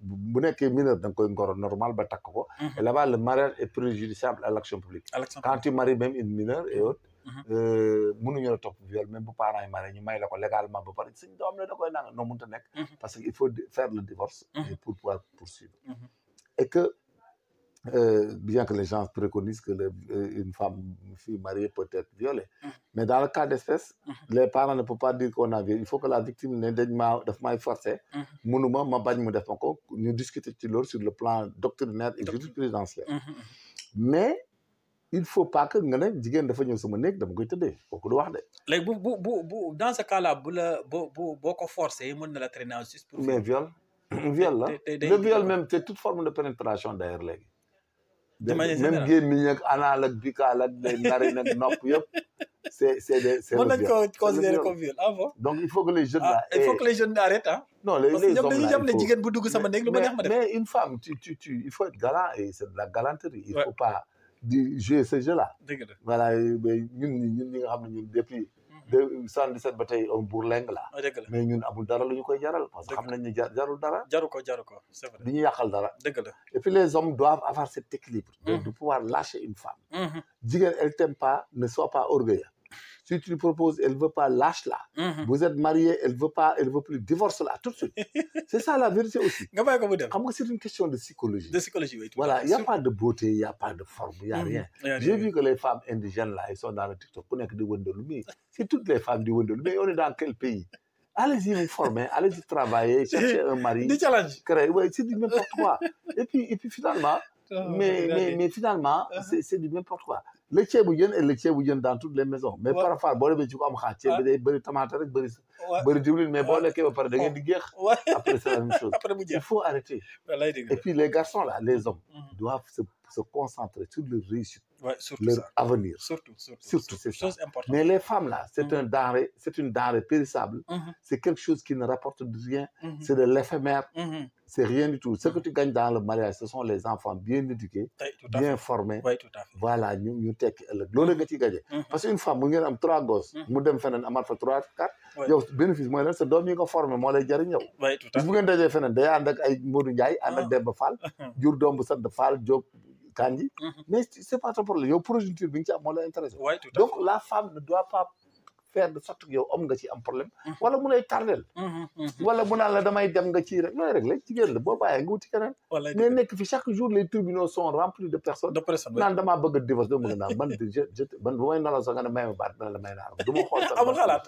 Bu nekkee mineur da nga koy ngoro normal ba takk ko. Et là-bas, le mariage est préjudiciable à l'action publique. Quand tu maries même une mineure et autres, mënuñu la topp viol même bu parents yi marié ñu may la ko légalement ba pare suñ doom la da koy nanga noo mënta nekk. Parce qu'il faut faire le divorce pour pouvoir poursuivre. Et que bien que les gens préconisent que une fille mariée peut être violée, mais dans le cas d'espèce, les parents ne peuvent pas dire qu'on a violé. Il faut que la victime ne daf may forcer. Mënuma ma bañ mu def ma ko ñu discuter ci loolu sur le plan doctrinaire et jurisprudentiel. Mais il faut pas que nga ne jigéen dafa ñëw sama néeg dama koy tëddee kooku du wax de. léegi bu dans ce cas là boo ko forcé mën na la traîner en justice. Mais viol la le viol même c'est toute forme de pénétration d'ailleurs léegi. Même gémmiñ ak anal ak buccal ak narine ak nopp yëpp c'est mën nañ ko considérer comme viol. Ah bon? Donc il faut que les jeunes là il faut que les jeunes arrêtent non les hommes dañuy jàpp ne jigéen bu dugg sama néeg lu ma neex ma def. Mais une femme il faut être galant et c'est de la galanterie. Il faut pas jouer ce jeu là. Voilà ñun ñi nga xam ne ñun depuis 77 ba tey un bourlingue là. Mais ñun amul dara lu ñu koy jaral parce que xam nañ ni jarul dara. jaru ko c'est vrai. du ñu yàqal dara. dëgg la. Et puis les hommes doivent avoir cet équilibre. De pouvoir lâcher une femme. Jigéen elle t'aime pas, ne sois pas orgueilleux. Si tu lui proposes, elle veut pas, lâche-la. Vous êtes mariés, elle veut plus, divorce-la tout de suite. C'est ça la vérité aussi. C'est une question de psychologie. De psychologie, oui. Voilà, il n'y a pas de beauté, il n'y a pas de forme, il n'y a rien. J'ai vu que les femmes indigènes là, elles sont dans le TikTok. C'est toutes les femmes du Wendel. Mais on est dans quel pays? Allez-y vous former, allez-y travailler, chercher un mari. Des challenges. Ouais, c'est du n'importe quoi. Et puis finalement, mais finalement c'est du n'importe quoi le ceebu jën et le ceebu jën dans toutes les maisons mais parfois boo demee ci ko am xaar ceeb bi day bëri tomate rek bëri diwlin mais boo lekkee ba pare da ngeen di jeex après c'est la même chose il faut arrêter et puis les garçons là les hommes doivent se concentrer sur leur réussite leur avenir surtout c'est ça mais les femmes là c'est une denrée périssable c'est quelque chose qui ne rapporte rien c'est de l'éphémère c'est rien du tout ce que tu gagnes dans le mariage ce sont les enfants bien éduqués bien formés voilà ñu tekki ëllëg loolu nga ciy gagné parce que une femme mu ngeen am 3 gosses mu dem feneen amaat fa 3 4 yow bénéfice mooy lan sa doom yi nga formé moo lay jëriñ yow bu ngeen dajee feneen day ànd ak ay Modou Ndiaye ànd ak Demba Fall jur doom bu sant Fall Diop Kandji mais c'est pas ton problème yow progéniture bi nga ci am moo lay intéressé donc la femme ne doit pas faire de sorte que yow am nga ci am problème wala mu lay tardel wala mu naan la damay dem nga ci rek looy rek la jigéen la boo bàyyee nga wuti keneen mais nekk fi chaque jour les tribunaux sont remplis de personnes naan damaa bëgg a divorce dama bëgg naan man bu may nalaw sax nga ne may ma baat dina la may naa du ma xool sax amul xalaat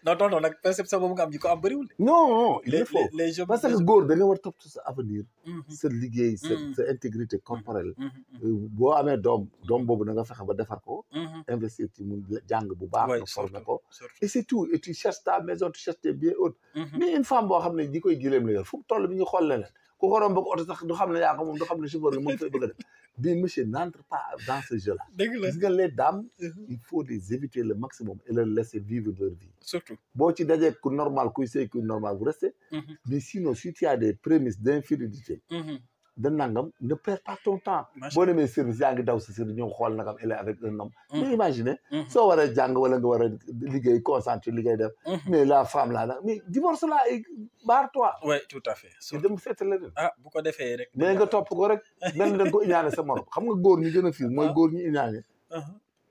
non nag perception boobu nga am ji ko am bëriwul non il faut parce que góor da nga war topp sa avenir sa liggéey sa intégrité corporelle boo amee doom boobu da nga fexe ba defar ko investir ci mu jàng bu baax nga former ko et c'est tout et tu cherches ta maison tu cherches tes biens autres mais une femme boo xam ne ñi koy gileem la yor fu mu toll bi ñu xool leneen ku ko romb oto sax du xam ne yaa ko moom du xam ne chauffeur la moom fay bëgg a def mais monsieur n'entre pas dans ce jeu là gis nga les dames il faut les éviter le maximum et leur laisser vivre leur vie surtout boo ci dajee ku normal kuy sëy ku normal vous restez mais sinon si tu as des prémices d'infidélité de nangam ne perds pas ton temps boo demee service yaa ngi daw sa service ñëw xool nagam elle est avec un homme mais imaginez soo war a jàng wala nga war a liggéey concentré liggéey def mais la femme là mais divorce là barre-toi oui tout à fait dem seet la den bu ko defee rek mais nga topp ko rek mel ni da nga ko iñaane sa morom xam nga góor ñi gën a fiir mooy góor ñi iñaane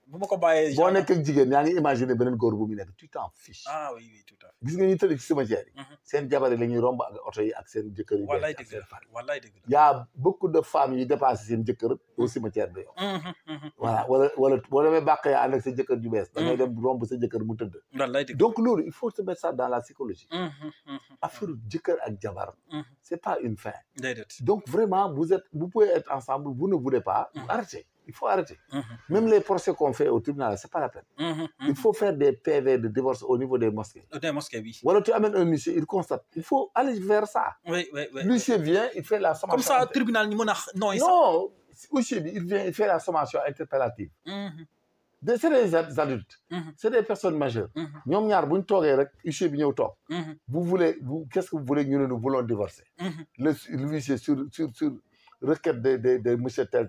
bu ma ko bàyyee boo nekk ak jigéen yaa ngi imaginer beneen góor bu mu nekk tu t'en fiches oui tout à fait gis nga ñu tëdd ci cimetière yi seen jabar yi la ñuy romb ak oto yi ak seen jëkkër yi wallaay dëgg la y a beaucoup de femmes yi dépassé seen jëkkër au cimetière bi yow voilà wala boo demee bàq yaa ànd ak sa jëkkër ju bees da ngay dem romb sa jëkkër mu tëdd donc loolu il faut se mettre ça dans la psychologie affaire jëkkër ak jabar c'est pas une fin donc vraiment vous pouvez être ensemble vous ne voulez pas arrêtez il faut arrêter même les procès qu'on fait au tribunal c'est pas la peine il faut faire des PV de divorce au niveau des mosquées oui wala tu amènes un huissier il constate il faut aller vers ça l'huissier vient il fait la sommation comme ça tribunal ñu mën a non huissier bi il vient il fait la sommation interpellative c'est des adultes c'est des personnes majeures ñoom ñaar bu ñu toogee rek huissier bi ñëw toog qu'est-ce que vous voulez ñu ne nous voulons divorcer l'huissier sur requête de monsieur tel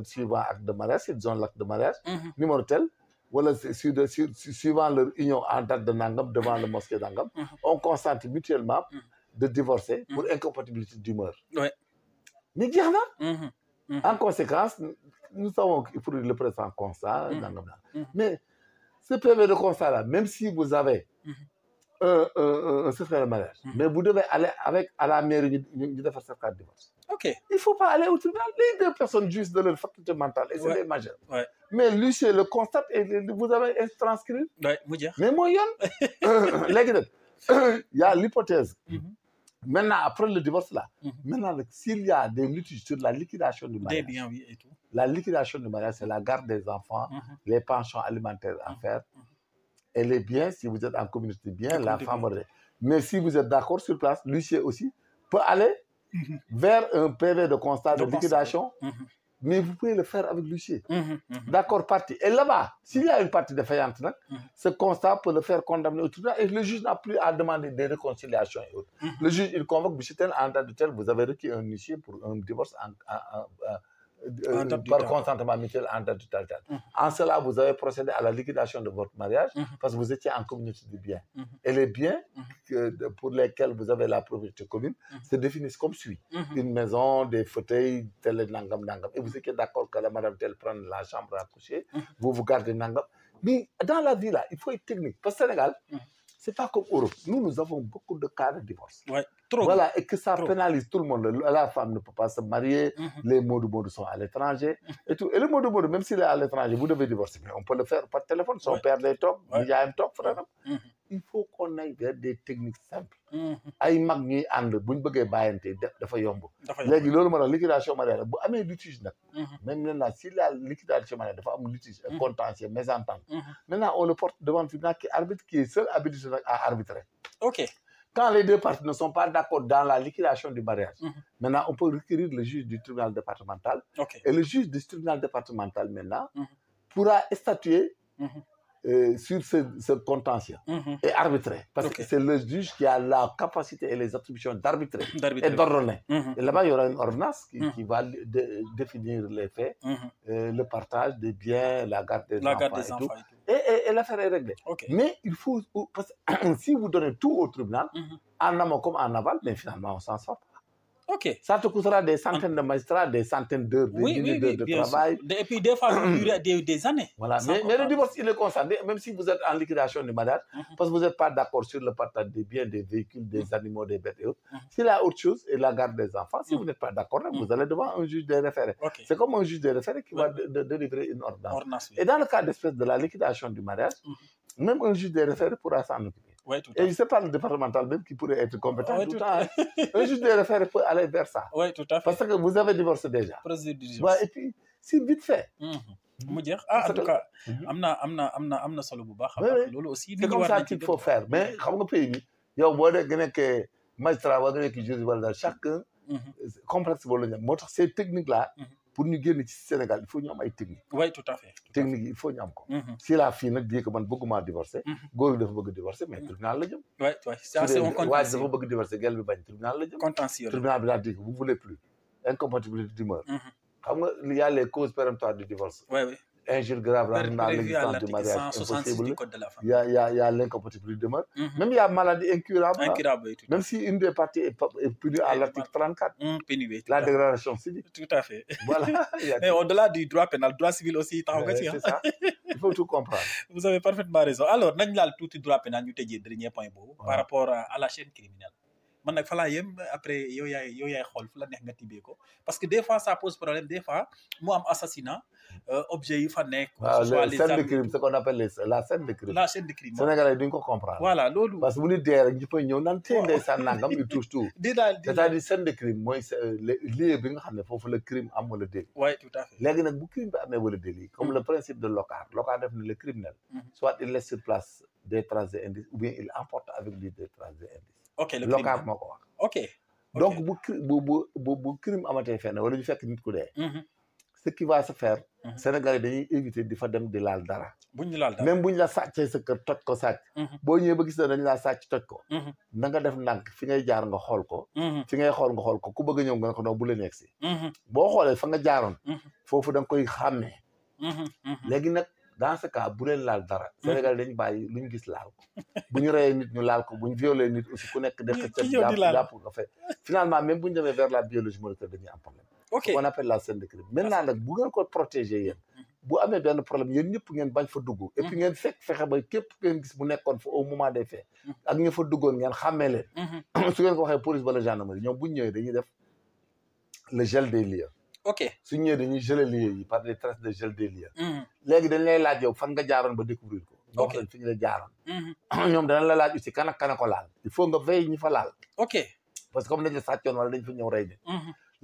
suivant acte de mariage ils ont l'acte de mariage numéro tel wala suivant leur union en date de nangam devant le mosquée nangam on consente mutuellement de divorcer pour incompatibilité d'humeur mais jeex na en conséquence nous savons qu'il faut le présent constat nangam mais ce PV de constat là même si vous avez un certificat de mariage mais vous devez aller à la mairie ñu defar certificat de divorce il faut pas aller au tribunal les deux personnes jouissent de leur faculté mentale et c'est des majeurs mais l'huissier le constate et vous avez transcrit mais mooy yoon léegi nag il y a l'hypothèse maintenant après le divorce là maintenant s'il y a des litiges sur la liquidation du mariage des biens et tout la liquidation du mariage c'est la garde des enfants les pensions alimentaires à faire et les biens si vous êtes en communauté bien la femme mais si vous êtes d'accord sur place l'huissier aussi peut aller vers un PV de constat de liquidation mais vous pouvez le faire avec l'huissier d'accord partie et là-bas s'il y a une partie défaillante nag ce constat peut le faire condamner au tribunal et le juge n'a plus à demander des réconciliations et autres le juge il convoque monsieur tel en date de tel vous avez requis un huissier pour un divorce par consentement mutuel en date de tel. En cela, vous avez procédé à la liquidation de votre mariage parce que vous étiez en communauté de biens. Et les biens pour lesquels vous avez la propriété commune se définissent comme suit. Une maison, des fauteuils, tel et nangam. Et vous étiez d'accord que la madame telle prenne la chambre à coucher, vous gardez nangam. Mais dans la vie, là, il faut être technique. Parce que Sénégal, c'est pas comme Europe. Nous avons beaucoup de cas de divorce. Trop. Voilà, et que ça pénalise tout le monde. La femme ne peut pas se marier, les modus sont à l'étranger, et tout. Et le modus, même s'il est à l'étranger, vous devez divorcer. Mais on peut le faire par téléphone, son père les top, il y a un top, frère. il faut qu'on aille vers des techniques simples. ay mag ñuy ànd buñ bëggee bàyyante dafa yomb. léegi loolu moo tax liquidation mariage bu amee litige nag. même maintenant si la liquidation mariage dafa am litige contentieux mésentente. maintenant on le porte devant le tribunal qui arbitre, qui est seul habilité nag à arbitrer. ok. Quand les deux parties ne sont pas d'accord dans la liquidation du mariage, maintenant on peut requérir le juge du tribunal départemental. Et le juge du tribunal départemental maintenant pourra statuer sur ce contentieux et arbitrer. Parce que c'est le juge qui a la capacité et les attributions d'arbitrer et d'ordonner. Et là-bas, il y aura une ordonnance qui va définir les faits, le partage des biens, la garde des enfants et tout. Et l'affaire est réglée. Mais il faut, parce que si vous donnez tout au tribunal, en amont comme en aval, mais finalement, on s'en sort. Ça te coûtera des centaines de magistrats, des centaines d'heures, des milliers d'heures de travail. Et puis des fois, ça dure des années. Voilà. Mais le divorce, il est constaté, même si vous êtes en liquidation du mariage, parce que vous n'êtes pas d'accord sur le partage des biens, des véhicules, des animaux, des bêtes et autres. S'il y a autre chose, et la garde des enfants, si vous n'êtes pas d'accord, vous allez devant un juge des référés. C'est comme un juge des référés qui va délivrer une ordonnance. Et dans le cas d'espèce de la liquidation du mariage, même un juge des référés pourra s'en occuper. Et ce n'est pas le départemental même qui pourrait être compétent tout le temps. Un juge des référés peut aller vers ça. Oui, tout à fait. Parce que vous avez divorcé déjà. Et puis, c'est vite fait. mu jeex en tout cas am na solo bu baax. loolu aussi c'est comme ça qu'il faut faire mais xam nga pays bi yow boo dee nga nekkee magistrat wala nga nekk juge wala daal chacun complexe boobu la ñu am moo tax ces techniques là pour ñu génn ci Sénégal il faut ñu am ay techniques. oui tout à fait. techniques yi il faut ñu am ko. si la fille nag di ko man bëgguma divorcer. góor gi dafa bëgg divorcer mais tribunal la jëm. oui ça c'est un contentieux. waaye dafa bëgg divorcer gel bi bañ tribunal la jëm. contentieux tribunal bi daal di ko vous voulez plus incompatibilité d'humeur. xam nga il y a les causes péremptoires du divorce. Injure grave dans l'existence du mariage impossible. Il y a l'incompatibilité d'humeur. Même il y a maladie incurable. Même si une des parties est punie à l'article 34. La dégradation civique. Tout à fait. Voilà. Mais au-delà du droit pénal, droit civil aussi. C'est ça. Il faut tout comprendre. Vous avez parfaitement raison. Alors, nañ laal tuuti droit pénal ñu tëjee dernier point boobu. Par rapport à la chaîne criminelle. man nag fa laa yem après yow yaay xool fu la neex nga tibbee ko parce que des fois ça pose problème des fois mu am assassinat objet yi fa nekk. waaw les scènes de crime ce qu'on appelle la scène de crime. la scène de crime Sénégalais duñ ko comprendre. voilà loolu. parce que bu ñu dee rek ñu fay ñëw naan tey ndeysaan nangam il touche tout. c'est-à-dire scène de crime mooy lieu bi nga xam ne foofu la crime am wala délit. oui tout à fait. léegi nag bu crime bi amee wala délit comme le principe de Locard def ne le criminel. soit il laisse sur place des traces et indices ou bien il emporte avec lui des traces et indices. ok le Locard moo ko wax. ok donc bu crime amatee fenn wala ñu fekk nit ku dee. ce qui va se faire. Sénégalais dañuy éviter di fa dem di laal dara. buñ ñu laal dara même buñ la sàccee sa kër toj ko sàcc. boo ñëwee ba gis ne dañ laa sàcc toj ko. na nga def ndànk fi ngay jaar nga xool ko. fi ngay xool nga xool ko ku bëgg a ñëw nga ne ko non bu leen yegg si. boo xoolee fa nga jaaroon. foofu da nga koy xàmmee. léegi nag dans ce cas bu leen laal dara. Sénégal dañu bàyyi lu ñu gis laal ko. bu ñu reyee nit ñu laal ko bu ñu violé nit aussi ku nekk def ca jàpp nga fay. finalement même bu ñu demee vers la biologie moléculaire dañuy am problème. ok on appelle la scène de crime. maintenant nag bu ngeen ko protéger yéen. bu amee benn problème yéen ñëpp ngeen bañ fa dugg. et puis ngeen fexe ba képp ngeen gis bu nekkoon fa au moment des faits. ak ñu fa duggoon ngeen xàmmee leen. su ngeen ko waxee police wala gendarmerie ñoom bu ñu ñëwee dañuy def le gel des lieux. ok su ñëwee dañuy geler lieux yi par des traces de gel des lieux. léegi dañ lay laaj yow fan nga jaaroon ba découvrir ko. donc leen fi ñu la jaaroon. ñoom danañ la laaj aussi kan ak kan ko laal. il faut nga veille ñi fa laal. ok parce que comme dañ la sàccoon wala dañ fa ñëw rey ni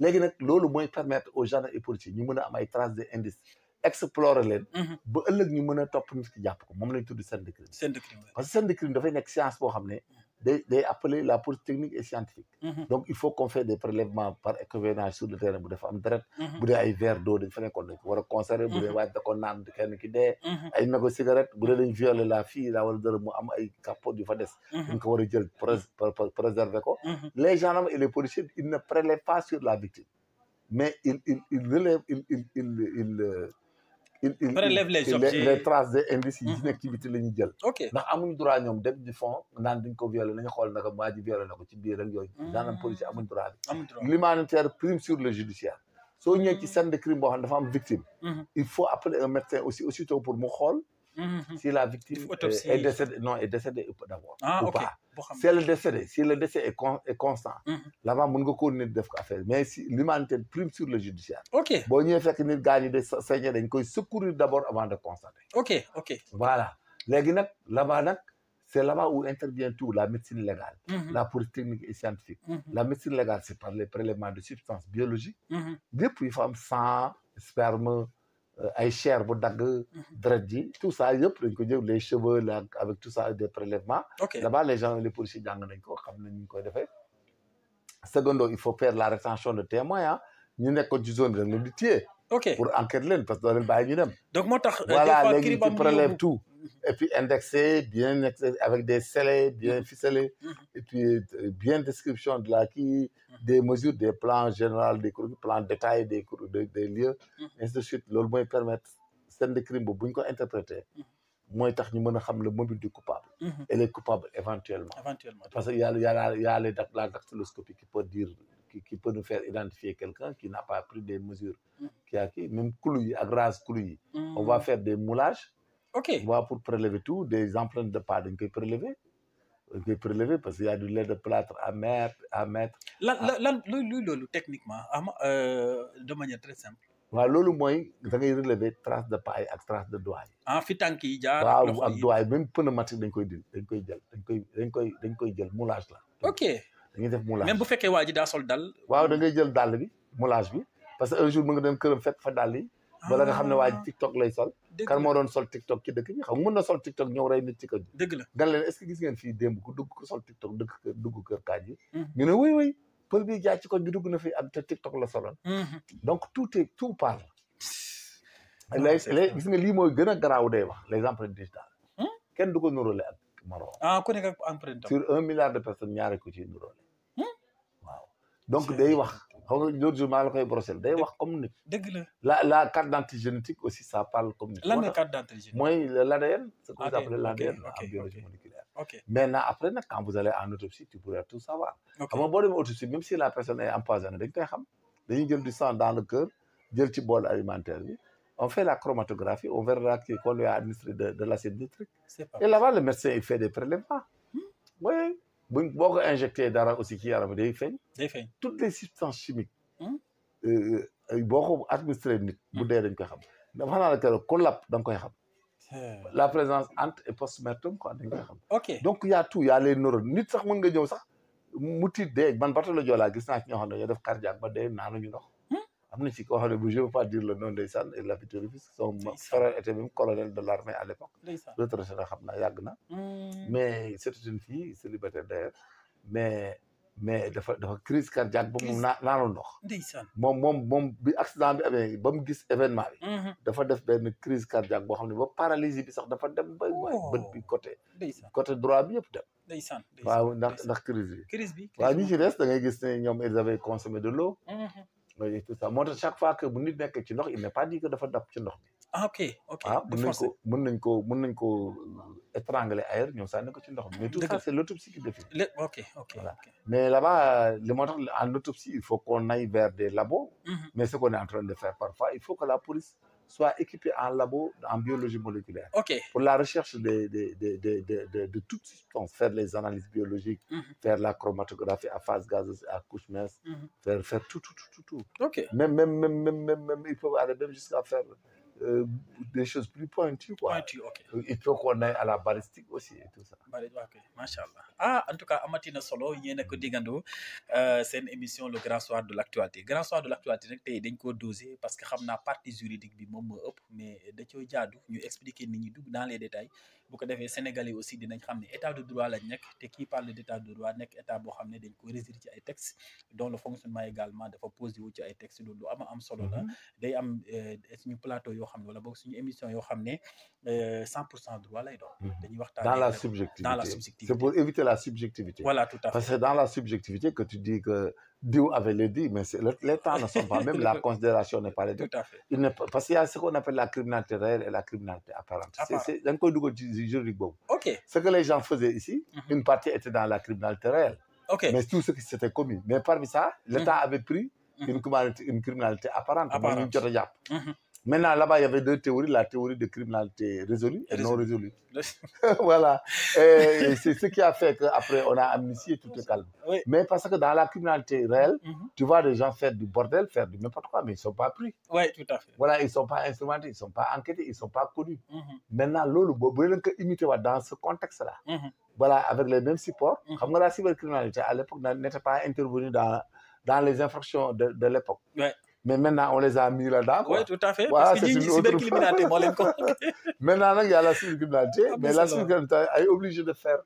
léegi nag loolu mooy permettre aux gendarmes et policiers ñu mën a am ay traces de indices explorer leen. ba ëllëg ñu mën a topp nit ki jàpp ko moom lañ tudd scène de crime. scène de crime parce que scène de crime dafay nekk science boo xam ne day appeler la police technique et scientifique. donc il faut qu'on fait des prélèvements par écouvernage sur le terrain bu dafa am deret. bu dee ay verre d'eau dañ fa nekkoon dañ ko war a conserver. bu dee waaj da ko naan kenn ki dee. ay mégo cigarette bu dee dañ violer la fille la wala dara mu am ay capote yu fa des. dañ ko war a jël préserver ko. les gendarmes et les policiers ils ne prélèvent pas sur la victime mais ils relèvent il prélève les objets les traces des indices yi ci nekk ci biti la ñuy jël. ok ndax amuñu droit ñoom dem di fond naan dañ ko violé nañu xool naka waa ji violé na ko ci biir ak yooyu. daanaka policier amuñu droit bi. l'humanitaire prime sur le judiciaire. soo ñëwee ci scène de crime boo xam ne dafa am victime. il faut appeler un médecin aussitôt pour mu xool. si la victime est décédée d'abord. ou pas si le décès est constant. là-bas mën nga continuer def ko affaire mais si l'humanité prime sur le judiciaire. ok boo ñëwee fekk nit gaañu de saigner dañ koy secourir d'abord avant de constater. ok voilà léegi nag là-bas nag c'est là-bas où intervient tout, la médecine légale, la police technique et scientifique. La médecine légale, c'est par les prélèvements de substances biologiques. Depuis, il faut am sang, sperme, ay chair bu dagg, deret ji, tout ça, yëpp dañ ko jël les cheveux là, avec tout ça, des prélèvements. Là-bas, les gens, les policiers jàng nañ ko, xam nañ ñu koy defee. Secondo, il faut faire la rétention de témoins, hein. Ñu nekkoon ci zone bi dañ leen di téye. Pour enquêter leen parce que doo leen bàyyi ñu dem. Donc moo tax voilà, léegi tu prélèves tout. Et puis indexé, bien avec des scellés, bien ficelés. Et puis bien description de la qui, des mesures, des plans généraux, des plans détaillés des lieux, ainsi de suite. Loolu mooy permettre scène de crime boobu bu ñu ko interpréter. Mooy tax ñu mën a xam le mobile du coupable. Et les coupables éventuellement. Parce que y a la dactyloscopie qui peut dire, qui peut nous faire identifier quelqu'un qui n'a pas pris des mesures. Même clou yi ak rase clou yi. On va faire des moulages. On va pour prélever tout, des empreintes de pas dañ koy prélever. Dañ koy prélever parce qu'il y a du lait de plâtre à mettre. Lan luy loolu techniquement de manière très simple. waaw loolu mooy da ngay relever trace de paille ak trace de doigt yi. Fi tànk yi jaar. waaw ak doigt yi même pneumatique dañ koy jël dañ koy jël moulage la. dañuy def moulage même bu fekkee waa ji daa sol dal. waaw da ngay jël dàll bi moulage bi parce que un jour mu nga dem këram fekk fa dàll yi. bala nga xam ne waa ji TikTok lay sol. kan moo doon sol TikTok ci dëkk bi xam nga mën na sol TikTok ñëw rey nit ci kër gi. dëgg la gan leen est-ce que gis ngeen fii démb ku sol TikTok dugg kër kaaj yi. ñu ne oui pël bi jaay ci koñ bi dugg na fi ak te TikTok la soloon. donc tout parle. gis nga lii mooy gën a garaaw day wax les empreintes digitales. kenn du ko nuróole ak moroom. ku nekk ak empreinte sur 1 milliard de personnes ñaare ko ci nuróole. waaw donc day wax. xam nga l'autre jour maa la koy brosser day wax comme nit. dëgg la carte d'identité génétique aussi ça parle comme nit. lan mooy carte d'identité génétique. mooy l'ADN. ce qu'on appelle l'ADN en biologie moléculaire. Maintenant après nag quand vous allez en autopsie tu pourras tout savoir. xam nga boo demee autopsie même si la personne est empoisonnée dañ koy xam dañuy jël du sang dans le cœur jël ci bol alimentaire bi on fait la chromatographie on verra qu'on lui a administré de l'acide nitrique. Et là-bas le médecin il fait des prélèvements. oui. boo ko injecté dara aussi ci yaram day feeñ. toutes les substances chimiques. boo ko administré nit. bu dee dañ koy xam dafa naa la keroog ku lap da nga koy xam. la présence ante et post-mortem quoi dañ koy xam. donc y a tout y a les neurones nit sax mën nga ñëw sax mu tiit dee man bato la Joola gis naa ci ñoo xam ne dañoo def cardiaque ba dee naanuñu ndox. am na ci koo xam ne bu je veux pas dire le nom ndeysaan et l'habitude de son frère était même colonel de l'armée à l'époque. retraité na xam naa yàgg na. mais c'est une fille célibataire d'ailleurs mais dafa crise cardiaque ba mu naanul ndox. moom bi accident bi amee ba mu gis événement bi. dafa def benn crise cardiaque boo xam ne ba paralysie bi sax dafa dem ba bët bi côté droit bi yëpp dem. waaw ndax crise bi. waaw ñi ci des da ngay gis ne ñoom ils avaient consommé de l'eau. oui tout ça moo tax chaque fois que bu nit nekk ci ndox il n'est pas dit que dafa dab ci ndox bi. mën nañ ko étrangler ailleurs ñoom sànni ko ci ndox bi. mais tout ça c'est l'autopsie qui définit. Voilà. Mais là-bas li moo tax en autopsie il faut qu'on aille vers des labos. Mais ce qu'on est en train de faire parfois il faut que la police soit équipée en labo en biologie moléculaire. Pour la recherche de toutes substances, faire les analyses biologiques, faire la chromatographie à phase gazeuse, à couche mince, faire tout. Même il faut aller même jusqu'à faire des choses plus pointues quoi. Il faut qu'on aille à la balistique aussi et tout ça. Machallah. En tout cas amatina solo yéen a ko digandoo seen émission le grand soir de l'actualité nag tey dañ ko doser parce que xam naa partie juridique bi moom moo ëpp mais da coo jaadu ñu expliquer nit ñi dugg dans les détails bu ko defee Sénégalais aussi dinañ xam ne état de droit lañ nekk te qui parle d'état de droit nekk état boo xam ne dañ ko régir ci ay textes dont le fonctionnement également dafa posé wu ci ay textes loolu lu am solo la day am suñu plateau yoo xam ne wala boog suñu émission yoo xam ne 100% droit lay doon. dañuy waxtaan dans la subjectivité. C'est pour éviter la subjectivité. Voilà, tout à fait. Parce que dans la subjectivité que tu dis que Dieu avait le dit, mais les temps ne sont pas même, la considération n'est pas les deux. Tout à fait. Parce qu'il y a ce qu'on appelle la criminalité réelle et la criminalité apparente. C'est un code juridique. Ce que les gens faisaient ici, une partie était dans la criminalité réelle. Mais tout ce qui s'était commis. Mais parmi ça, l'État avait pris une criminalité apparente. Maintenant, là-bas, il y avait deux théories, la théorie de criminalité résolue et non résolue. Le- Voilà. Et c'est ce qui a fait qu'après, on a amnistié, tout est calme. Oui. Mais parce que dans la criminalité réelle, Mhm. tu vois des gens faire du bordel, faire du n'importe quoi, mais ils ne sont pas pris. Oui, tout à fait. Voilà, ils ne sont pas instrumentés, ils ne sont pas enquêtés, ils ne sont pas connus. Mhm. Maintenant, lolo, imiter dans ce contexte-là, Mhm. voilà, avec les mêmes supports, Mhm. comme la cybercriminalité à l'époque n'était pas intervenue dans les infractions de l'époque. Ouais. Mais maintenant, on les a mis là-dedans. Oui, tout à fait. Voilà, Parce que c'est ñi une autre- cybercriminalité moo leen ko. Maintenant, il y a la cybercriminalité, Ah, mais mais la c'est cybercriminalité est obligée de faire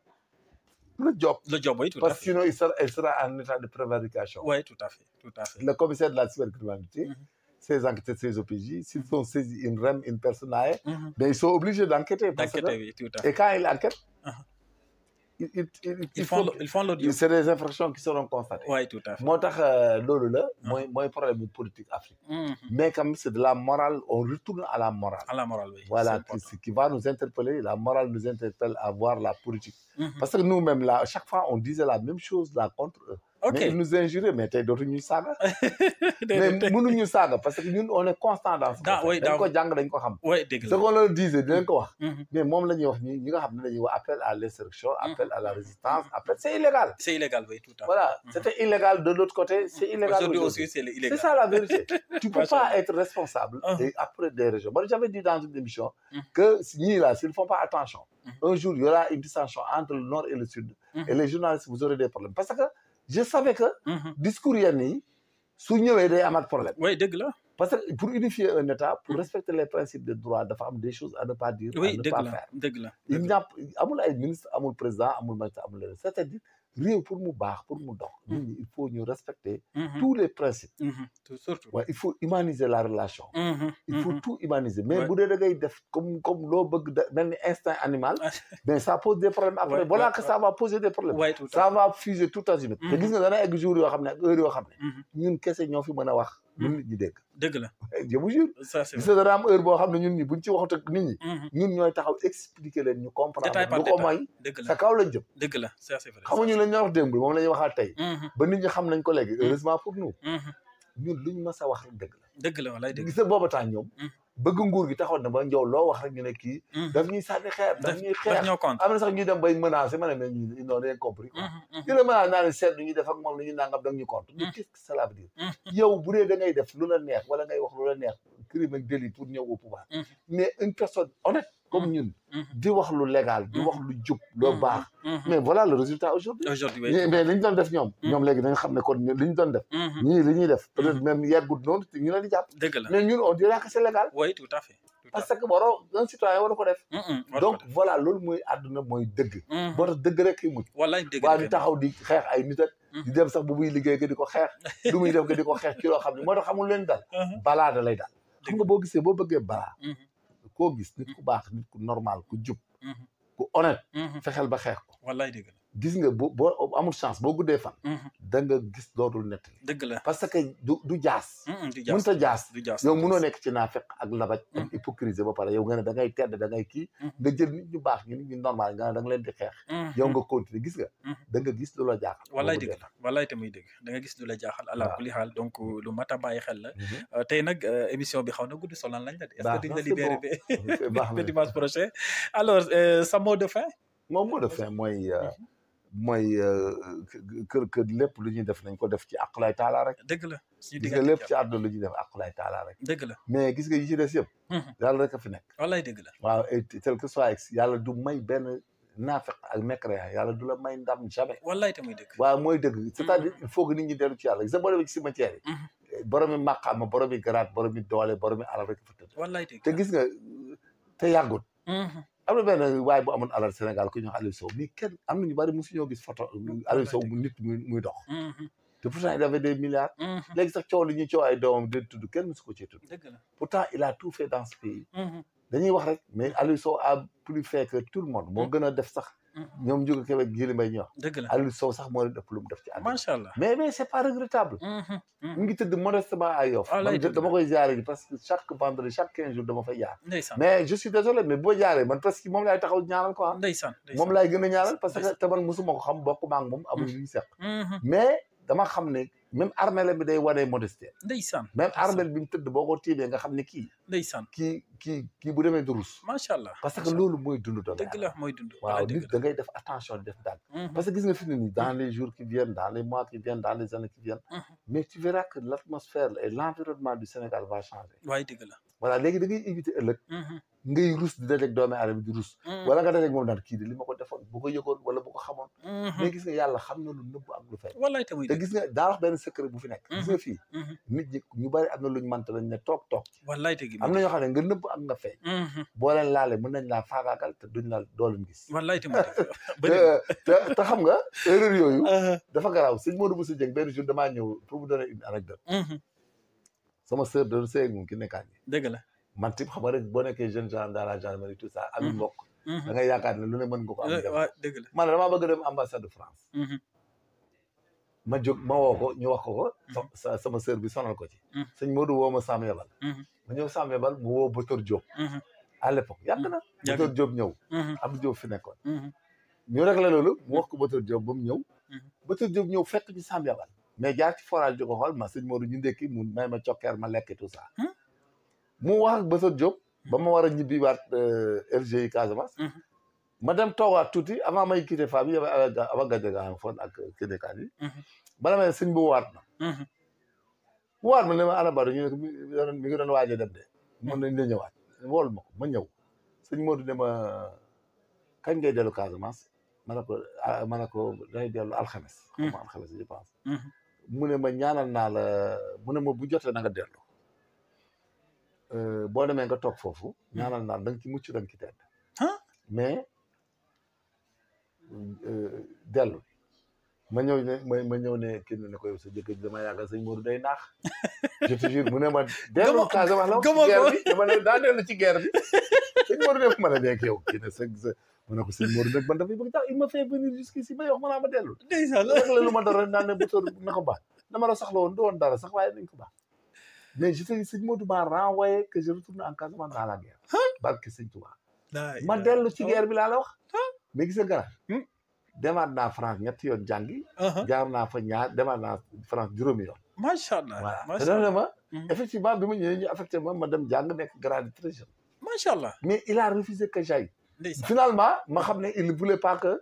le job. Le job, oui, tout à Parce que fait. sinon, elle sera en état de prévarication. Oui, tout à fait. Tout à fait. Le commissaire de la cybercriminalité, Mhm. ses enquêteurs, ses OPJ, s'ils sont saisis une REM, une personne âgée, Mhm. mais ils sont obligés d'enquêter. parce que- D'enquêter, oui, tout à fait. Et quand ils enquêtent, Ah. il Ils font l'audio. c'est des infractions qui seront constatées. Oui, tout à fait. Moo tax loolu la mooy problème bu politique Afrique. Mhm. Mais quand même, c'est de la morale, on retourne à la morale. À la morale, oui. Voilà, C'est important. ce qui va nous interpeller, la morale nous interpelle à voir la politique. Mhm. Parce que nous-mêmes, là, chaque fois, on disait la même chose là contre eux. Ok. Mais ils nous injuraient, mais t'es d'autres nous saga. Mais Déedéet. mënuñu saga parce que nous, on est constant dans ce qu'on Oui, fait. dañ ko jàng dañ ko xam. Oui, dëgg Ce la. qu'on leur disait, dinañ ko wax. Mhm. Mais moom la ñuy wax ñi nga xam ne dañuy wax appel à l'insurrection, appel à la résistance, appel, c'est illégal. C'est illégal, oui, tout à fait. Voilà, c'était illégal de l'autre côté, c'est illégal Aujourd'hui aujourd'hui. aussi, c'est C'est illégal. ça la vérité. Tu peux Machallah. pas être responsable et après des régions. Moi, j'avais dit dans une émission Mhm. que ñii là, s'ils ne font pas attention, Mhm. un jour, il y aura une dissension entre le nord et le sud. Mhm. Et les journalistes, vous aurez des problèmes. Parce que je savais que Mhm. discours yenn yi su ñëwee day amaat problème. Oui, dëgg la. Parce que pour unifier un État, pour respecter les principes de droit, dafa am des choses à ne pas dire, à Oui, ne dëgg pas la. faire. Dëgg la. Il n'y a amul ay ministre, amul président, amul magistrat, amul leneen. C'est-à-dire réew pour mu baax, pour mu dox, nit ñi il faut ñu respecter Mhm. tous les principes. Mhm. Surtout. Ouais, il faut humaniser la relation. Mhm. Il faut Mhm. tout humaniser. Mais Ouais. bu dee da ngay def comme loo bëgg mel ni instinct animal, mais ça pose des problèmes après. Ouais, Voilà ouais, que ouais. ça va poser des problèmes. Oui, tout à Ça va fuser tout azimut. Mhm. te gis nga dana egg jour yoo xam ne ak heure yoo xam ne Mhm. ñun kese ñoo fi mën a wax lu nit ñi dégg. Dëgg la. Je vous jure. Ça, c'est gis vrai. nga dana am heure boo xam ne ñun ñi buñ ci waxut ak nit ñi Mhm. ñun ñooy taxaw expliquer leen ñu comprendre. Détail par lu ko détail. mooy Dëgg sa la. kaw lañ jëm. Dëgg la. Ça, c'est vrai. xamuñu lañ wax démb moom la ñuy waxaat tey. Mhm. ba nit ñi xam nañ ko léegi heureusement pour nous Mhm. ñun luñ mës a wax rek dëgg la. Dëgg la walaay dëgg. gis nga booba temps ñoom Mhm. bëgg nguur gi taxoon na ba njow loo wax rek ñu ne kii Mhm. daf ñuy sànni xeer daf ñuy xeex ñoo compte. am na sax ñuy dem bay menacé ma ne mais ñi non rien compris quoi Mhm. ñu la menacé naa ne seet lu ñuy def ak moom lu ñuy nangam da ñu compte mais qu'est-ce que cela veut dire yow bu dee da ngay def lu la neex wala ngay wax lu la neex crime ak délit pour ñëw au pouvoir Mhm. mais une personne honnête comme ñun Mhm. di wax lu légal di wax lu jub loo baax Mhm. mais voilà le résultat aujourd'hui Aujourd'hui, oui. mais li ñu doon def ñoom léegi dañ xam ne kon li ñu doon def Mhm. ñii li ñuy def peut-être même yeggut noonu te ñu leen di jàpp Dëgg la. mais ñun on dirait que c'est légal Oui, tout à fait. Tout à parce que waroo un citoyen war ko def Mhm. donc voilà loolu mooy àdduna mooy dëgg Mhm. boo tax dëgg rek i mujj Wallaay dëgg waa la. di taxaw di xeex ay nit ak di dem sax bu muy liggéey nga di ko xeex lu muy def nga di ko xeex ci loo xam ne moo tax xamul leen dal Mhm. balaa da lay dal xam nga boo gisee boo bëggee balaa Mhm. koo gis nit ku baax nit ku normal ku jub Mhm. ku honnête Mhm. fexeel ba xeex ko Wallaay dëgg la. gis nga boo amul chance boo guddee fan Mhm. da nga gis dootul nettali Dëgg la. parce que du jaas Mhm. Du jaas. mënut a jaas Du jaas. yow mënoo nekk ci naafeq ak labaj ak hypocrisie ba pare yow nga ne da ngay tedd da ngay kii nga jël nit ñu baax ñi nit ñu normal nga ne da nga leen di xeex Mhm. yow nga continuer gis nga Mhm. da nga gis lu la jaaxal Wallaay boo dëgg guddee la. Wallaay te muy dëgg. Da nga gis lu la jaaxal ala Waaw. kulli xaal donc lu mat a bàyyi xel la. fan. Tey nag émission bi xaw na gudd solan lañ la de. Est-ce que Baax duñ na, la c'est libéré bon. Baax ba na. dimanche prochain. Alors sa mot de fin. moom mot de fin mooy kër lépp lu ñuy def nañ ko def ci àqulaay taala rek Dëgg la. Suñu gis nga diggante lépp ci àdduna lu ñuy def àqulaay taala rek dëgg la. mais gis nga yi ci des yëpp yàlla rek a fi nekk Wallaay dëgg la. waaw et tel que soit yàlla du may benn naafeq ak mécréant yàlla du la may ndam jamais Wallaay te muy dëgg. waaw mooy dëgg c'est-à-dire il faut que nit ñi dellu ci yàlla gis nga boo demee ci cimetière yi boromi màqaama boromi garaat boromi doole boromi alal rek fa tëdd Wallaay dëgg. te gis nga te yàggut Mhm. am na benn waaye bu amoon alal Sénégal ku ñu wax Aliou Sow mais kenn am na ñu bari mosu ñoo gis photo Aliou Sow mu nit muy dox Mhm. te pourtant il avait des milliards Mhm. léegi sax coow li ñuy coow ay doomam di tudd kenn mosu ko cee tudd Dëgg la. pourtant il a tout fait dans ce pays Mhm. dañuy wax rek mais Aliou Sow a plus fait que tout le monde moo gën a def sax ñoom jóge Québec Jili Mbay ñuy wax Dëgg la. Aliou Sow sax moo leen ëpp lu mu def ci àdduna Macha allah. mais c'est pas regrettable Mhm. mu ngi tëdd modestement à Yoff Ah, lay man dëgg dama koy jaare ji parce que chaque vendredi chaque 15 jours dama fay jaar Ndeysaan. mais je suis désolé mais boo jaaree man parce que moom laay taxaw ñaanal quoi Ndeysaan. moom laay gën a ñaanal parce que te man mosuma ko xam bokk maa ngi moom amul lu ñu seq Mhm. mais dama xam ne même armel bi day wane modestie. ndeysaan même armel bi mu tëdd boo ko tiimee nga xam ne kii. ndeysaan kii bu demee durus. macha allah parce que loolu mooy dund doomu dëgg la mooy dund. waaw nit da ngay def attention def daal. parce que gis nga fi ne nii dans les jours qui viennent dans les mois qui viennent dans les années qui viennent. mais tu verras que l'atmosphère et l'environnement du Sénégal va changer. waaye dëgg la. voilà léegi da ngay éviter ëllëg. ngay rus di dajeeg doomi aadama di rus. wala nga dajeeg moom daal kii de li ma ko defoon bu ko yëgoon wala bu ko xamoon. mais gis nga yàlla xam na lu nëbb ak lu fay. wallaay tamit te gis nga daa wax benn secret bu fi nekk. gis nga fii. nit ñi ñu bari am na luñ mënta lañ ne toog. wallaay tegi am na ñoo xam ne nga nëbb ak nga fay. boo leen laalee mën nañ laa faagaagal te duñ la doo leen gis. wallaay tamit te xam nga erreur yooyu. dafa garaaw sëñ Modou Bousso Dieng benn jour damaa ñëw pour vous donner une anecdote. sama sœur doon sëy ak moom ki nekkaan yi. dëgg la. man tip xam nga rek boo nekkee jeune genre dans la gendarmerie tout ça ami mbokk da ngay yaakaar ne lu ne mën nga ko am waaw dëgg la man damaa bëgg dem ambassade de France ma jóg ma woo ko ñu wax ko sama sœur bi sonal ko ci sëñ Modou woo ma Sam Yabal ma ñëw Sam Yabal mu woo Bator Diop à l'époque yàgg na Bator Diop ñëw Abdou Diop fi nekkoon ñu rek la loolu mu wax ko Bator Diop ba mu ñëw Bator Diop ñëw fekk ci Sam Yabal mais jaar ci forage di ko xool ma sëñ Modou ñu ndekki mu may ma cokkeer ma lekk tout ça mu wax ak Bator Diop ba ma war a ñibbiwaat RGI Casamance ma dem toogaat tuuti avant may quitté femme yi Aba Gadiaga nga foon ak kédekaan yi bala may sëñ bu waat ma ne ma ana Badou ñu ne mi ngi doon waaj a dem de mën nañ la ñëwaat wool ma ko ma ñëw sëñ Modou ne ma kañ ngay dellu Casamance ma ne ko day dellu alxames xam nga alxames je pense mu ne ma ñaanal naa la mu ne ma bu jotee na nga dellu boo demee nga toog foofu ñaanal naa da nga ci mucc da nga ci tedd mais dellu ma ñëw ne kii ne ko yow sa jëkkër dama yàggal sëñ Modou day naax je te jure mu ne ma dellu Casamance la ci guerre bi dama ne daa dellu ci guerre bi sëñ Modou def ma ne nekk yow kii ne sa ma ne ko sëñ Modou nag man dafay bëgg tax il m'a fait venir jusqu'ici may wax ma naa ma dellu rek la lu ma dara naan ne Bator na ko baax dama la soxla woon du woon dara sax waaye nañ ko baax mais je te dis sëñ Modou m'a renvoyé que je retourne en Casamance dans la guerre barke sëñ Touba ma dellu ci guerre bi laa la wax mais gis nga gara demaat naa France ñetti yoon jàngi jaar naa fa demaat naa France juróomi yoon macha allah voilà te def ma effectivement bi ma ñëwee ñu affecté ma dem jàng nekk grade très jeune macha allah mais il a refusé que j'aille finalement ma xam ne il ne voulait pas que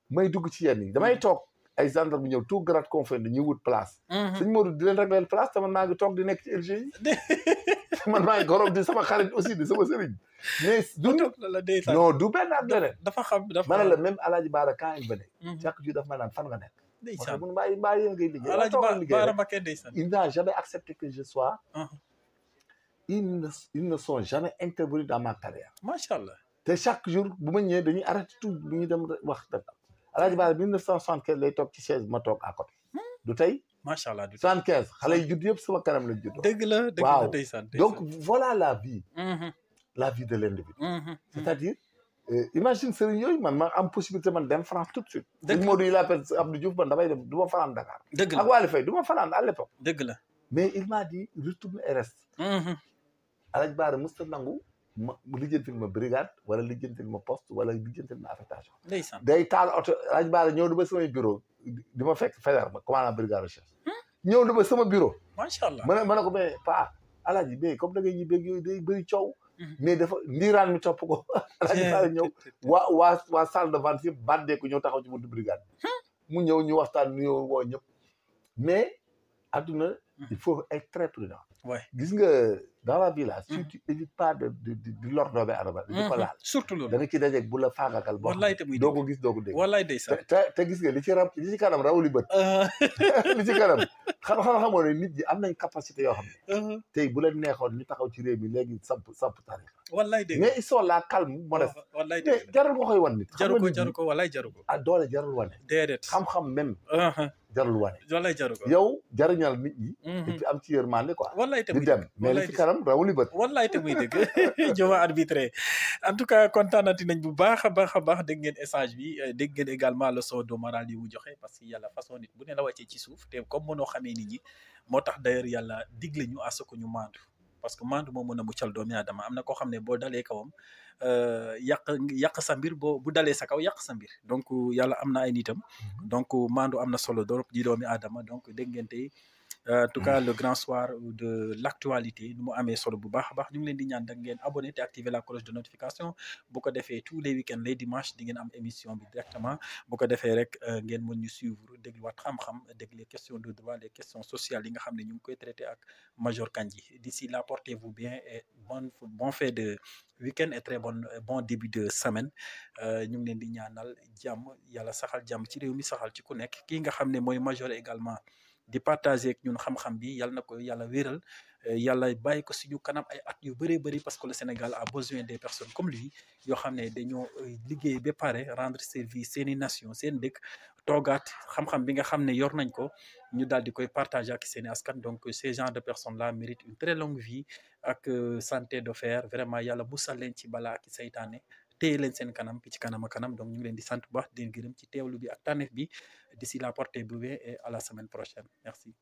may dugg ci yenn yi damay toog ay gendarme ñëw tout grade confondus ñu wut place sëñ Modou di leen régler place te man maa ngi toog di nekk ci LGI man maa ngi gorob di sama xarit aussi di sama sëriñ mais non du benn ak leneen dafa xam ma ne la même Alaaji Baara quand il venait chaque jour daf ma naan fan nga nekk ndeysaan mun mbaa yéen ngay liggéey Alaaji Baara Mbacké ndeysaan il n'a jamais accepté que je sois ils ne sont jamais intervenus dans ma carrière macha allah te chaque jour bu ma ñëwee dañuy arrêté tout bu ñu dem wax dëgg Alaaji Baara 1975 lay toog ci chaise ma toog à côté du tey macha allah du 75 xale yi judd yëpp sama kanam lañ judd dëgg la dëgg la ndeysaan donc voilà la vie de l'individu c'est-à-dire imagine sëriñ yooyu man ma am possibilité man dem France tout de suite sëñ Modou yi l'appelle Abdou Diouf man damay dem du ma fanaan Dakar dëgg la ak Waly Faye du ma fanaan à l'époque dëgg la mais il m'a dit retourne et reste Alaaji Baara musta nangu ma lijjantil ma brigade wala lijjantil ma poste wala lijjantil ma affectation ndeysaan day taal oto Alaaji Baara ñëw du ba samay bureau di ma fekk Faidherbe ma commandant brigade recherche ñëw du ba sama bureau macha allah ma ne ko mais pas Alaaji mais comme da ngay ñibbeeg yooyu day bëri coow mais dafa ndiiraan mi topp ko Alaaji Baara ñëw waa salle de vente yëpp bandeeku ñëw taxaw ci buntu brigade mu ñëw ñu waxtaan nuyoo woo ñëpp mais adduna il faut être très prudent gis nga dans la vie là si tu évites pas de lor doomu aadama di ko laal surtout loolu da nga ci dajeeg bu la faagakal boo doo ko gis doo ko dégg wallaay ndeysaan te gis nga li ci kanam rawuli bët li ci kanam xamoo ne nit ñi am nañ capacité yoo xam ne tey bu leen neexoon ñu taxaw ci réew mi léegi samp tarixa wallaay dégg mais ils sont là calme modeste wallaay mais jarul nga koy wan nit jaru ko wallaay jaru ko doole jarul wane déedéet xam-xam même jarul wane wallaay jaru ko yow jariñal nit ñi et puis am ci yërmande quoi wallaay di dem mais li ci kanam rawuli bët wallaay te muy dëgg joma arbitré en tout cas kontaanati nañ bu baax a baax dégg ngeen échange bi dégg ngeen également leçon de morale yi mu joxe parce que yàlla façon nit bu ne la wàccee ci suuf te comme mënoo xamee nit ñi moo tax d'ailleurs yàlla digle ñu à ce que ñu maandu parce que maandu moo mën a muccal doomi aadama am na koo xam ne boo dalee kawam yàq sa mbir bu dalee sa kaw yàq sa mbir donc yàlla am na ay nitam donc maandu am na solo trop di doomi aadama donc dégg ngeen tey en tout cas le grand soir de l'actualité nu mu amee solo bu baax a baax ñu ngi leen di ñaan da ngeen abonné te activer la cloche de notification bu ko defee tous les week-ends les dimanches di ngeen am émission bi directement bu ko defee rek ngeen mën ñu suivre dégluwaat xam-xam dégg les questions de droit les questions sociales yi nga xam ne ñu ngi koy traité ak Major Kandji d'ici là portez-vous bien et bon fait de week-end et très bon début de semaine ñu ngi leen di ñaanal jàmm yàlla saxal jàmm ci réew mi saxal ci ku nekk kii nga xam ne mooy Major également di partager ak ñun xam-xam bi yàlla na ko yàlla wéral yàlla bàyyi ko suñu kanam ay at yu bëree bëri parce que le Sénégal a besoin des personnes comme lui yoo xam ne dañoo liggéey ba pare rendre service seeni nation seen dëkk toogaat xam-xam bi nga xam ne yor nañ ko ñu daal di koy partager ak seeni askan donc ces genres de personnes là méritent une très longue vie ak santé de fer vraiment yàlla musal leen ci balaa ak saytaane téye leen seen kanam bi ci kanam a kanam donc ñu ngi leen di sant bu baax di leen gërëm ci teewlu bi ak tànneef bi d'ici là portez-vous bien et à la semaine prochaine merci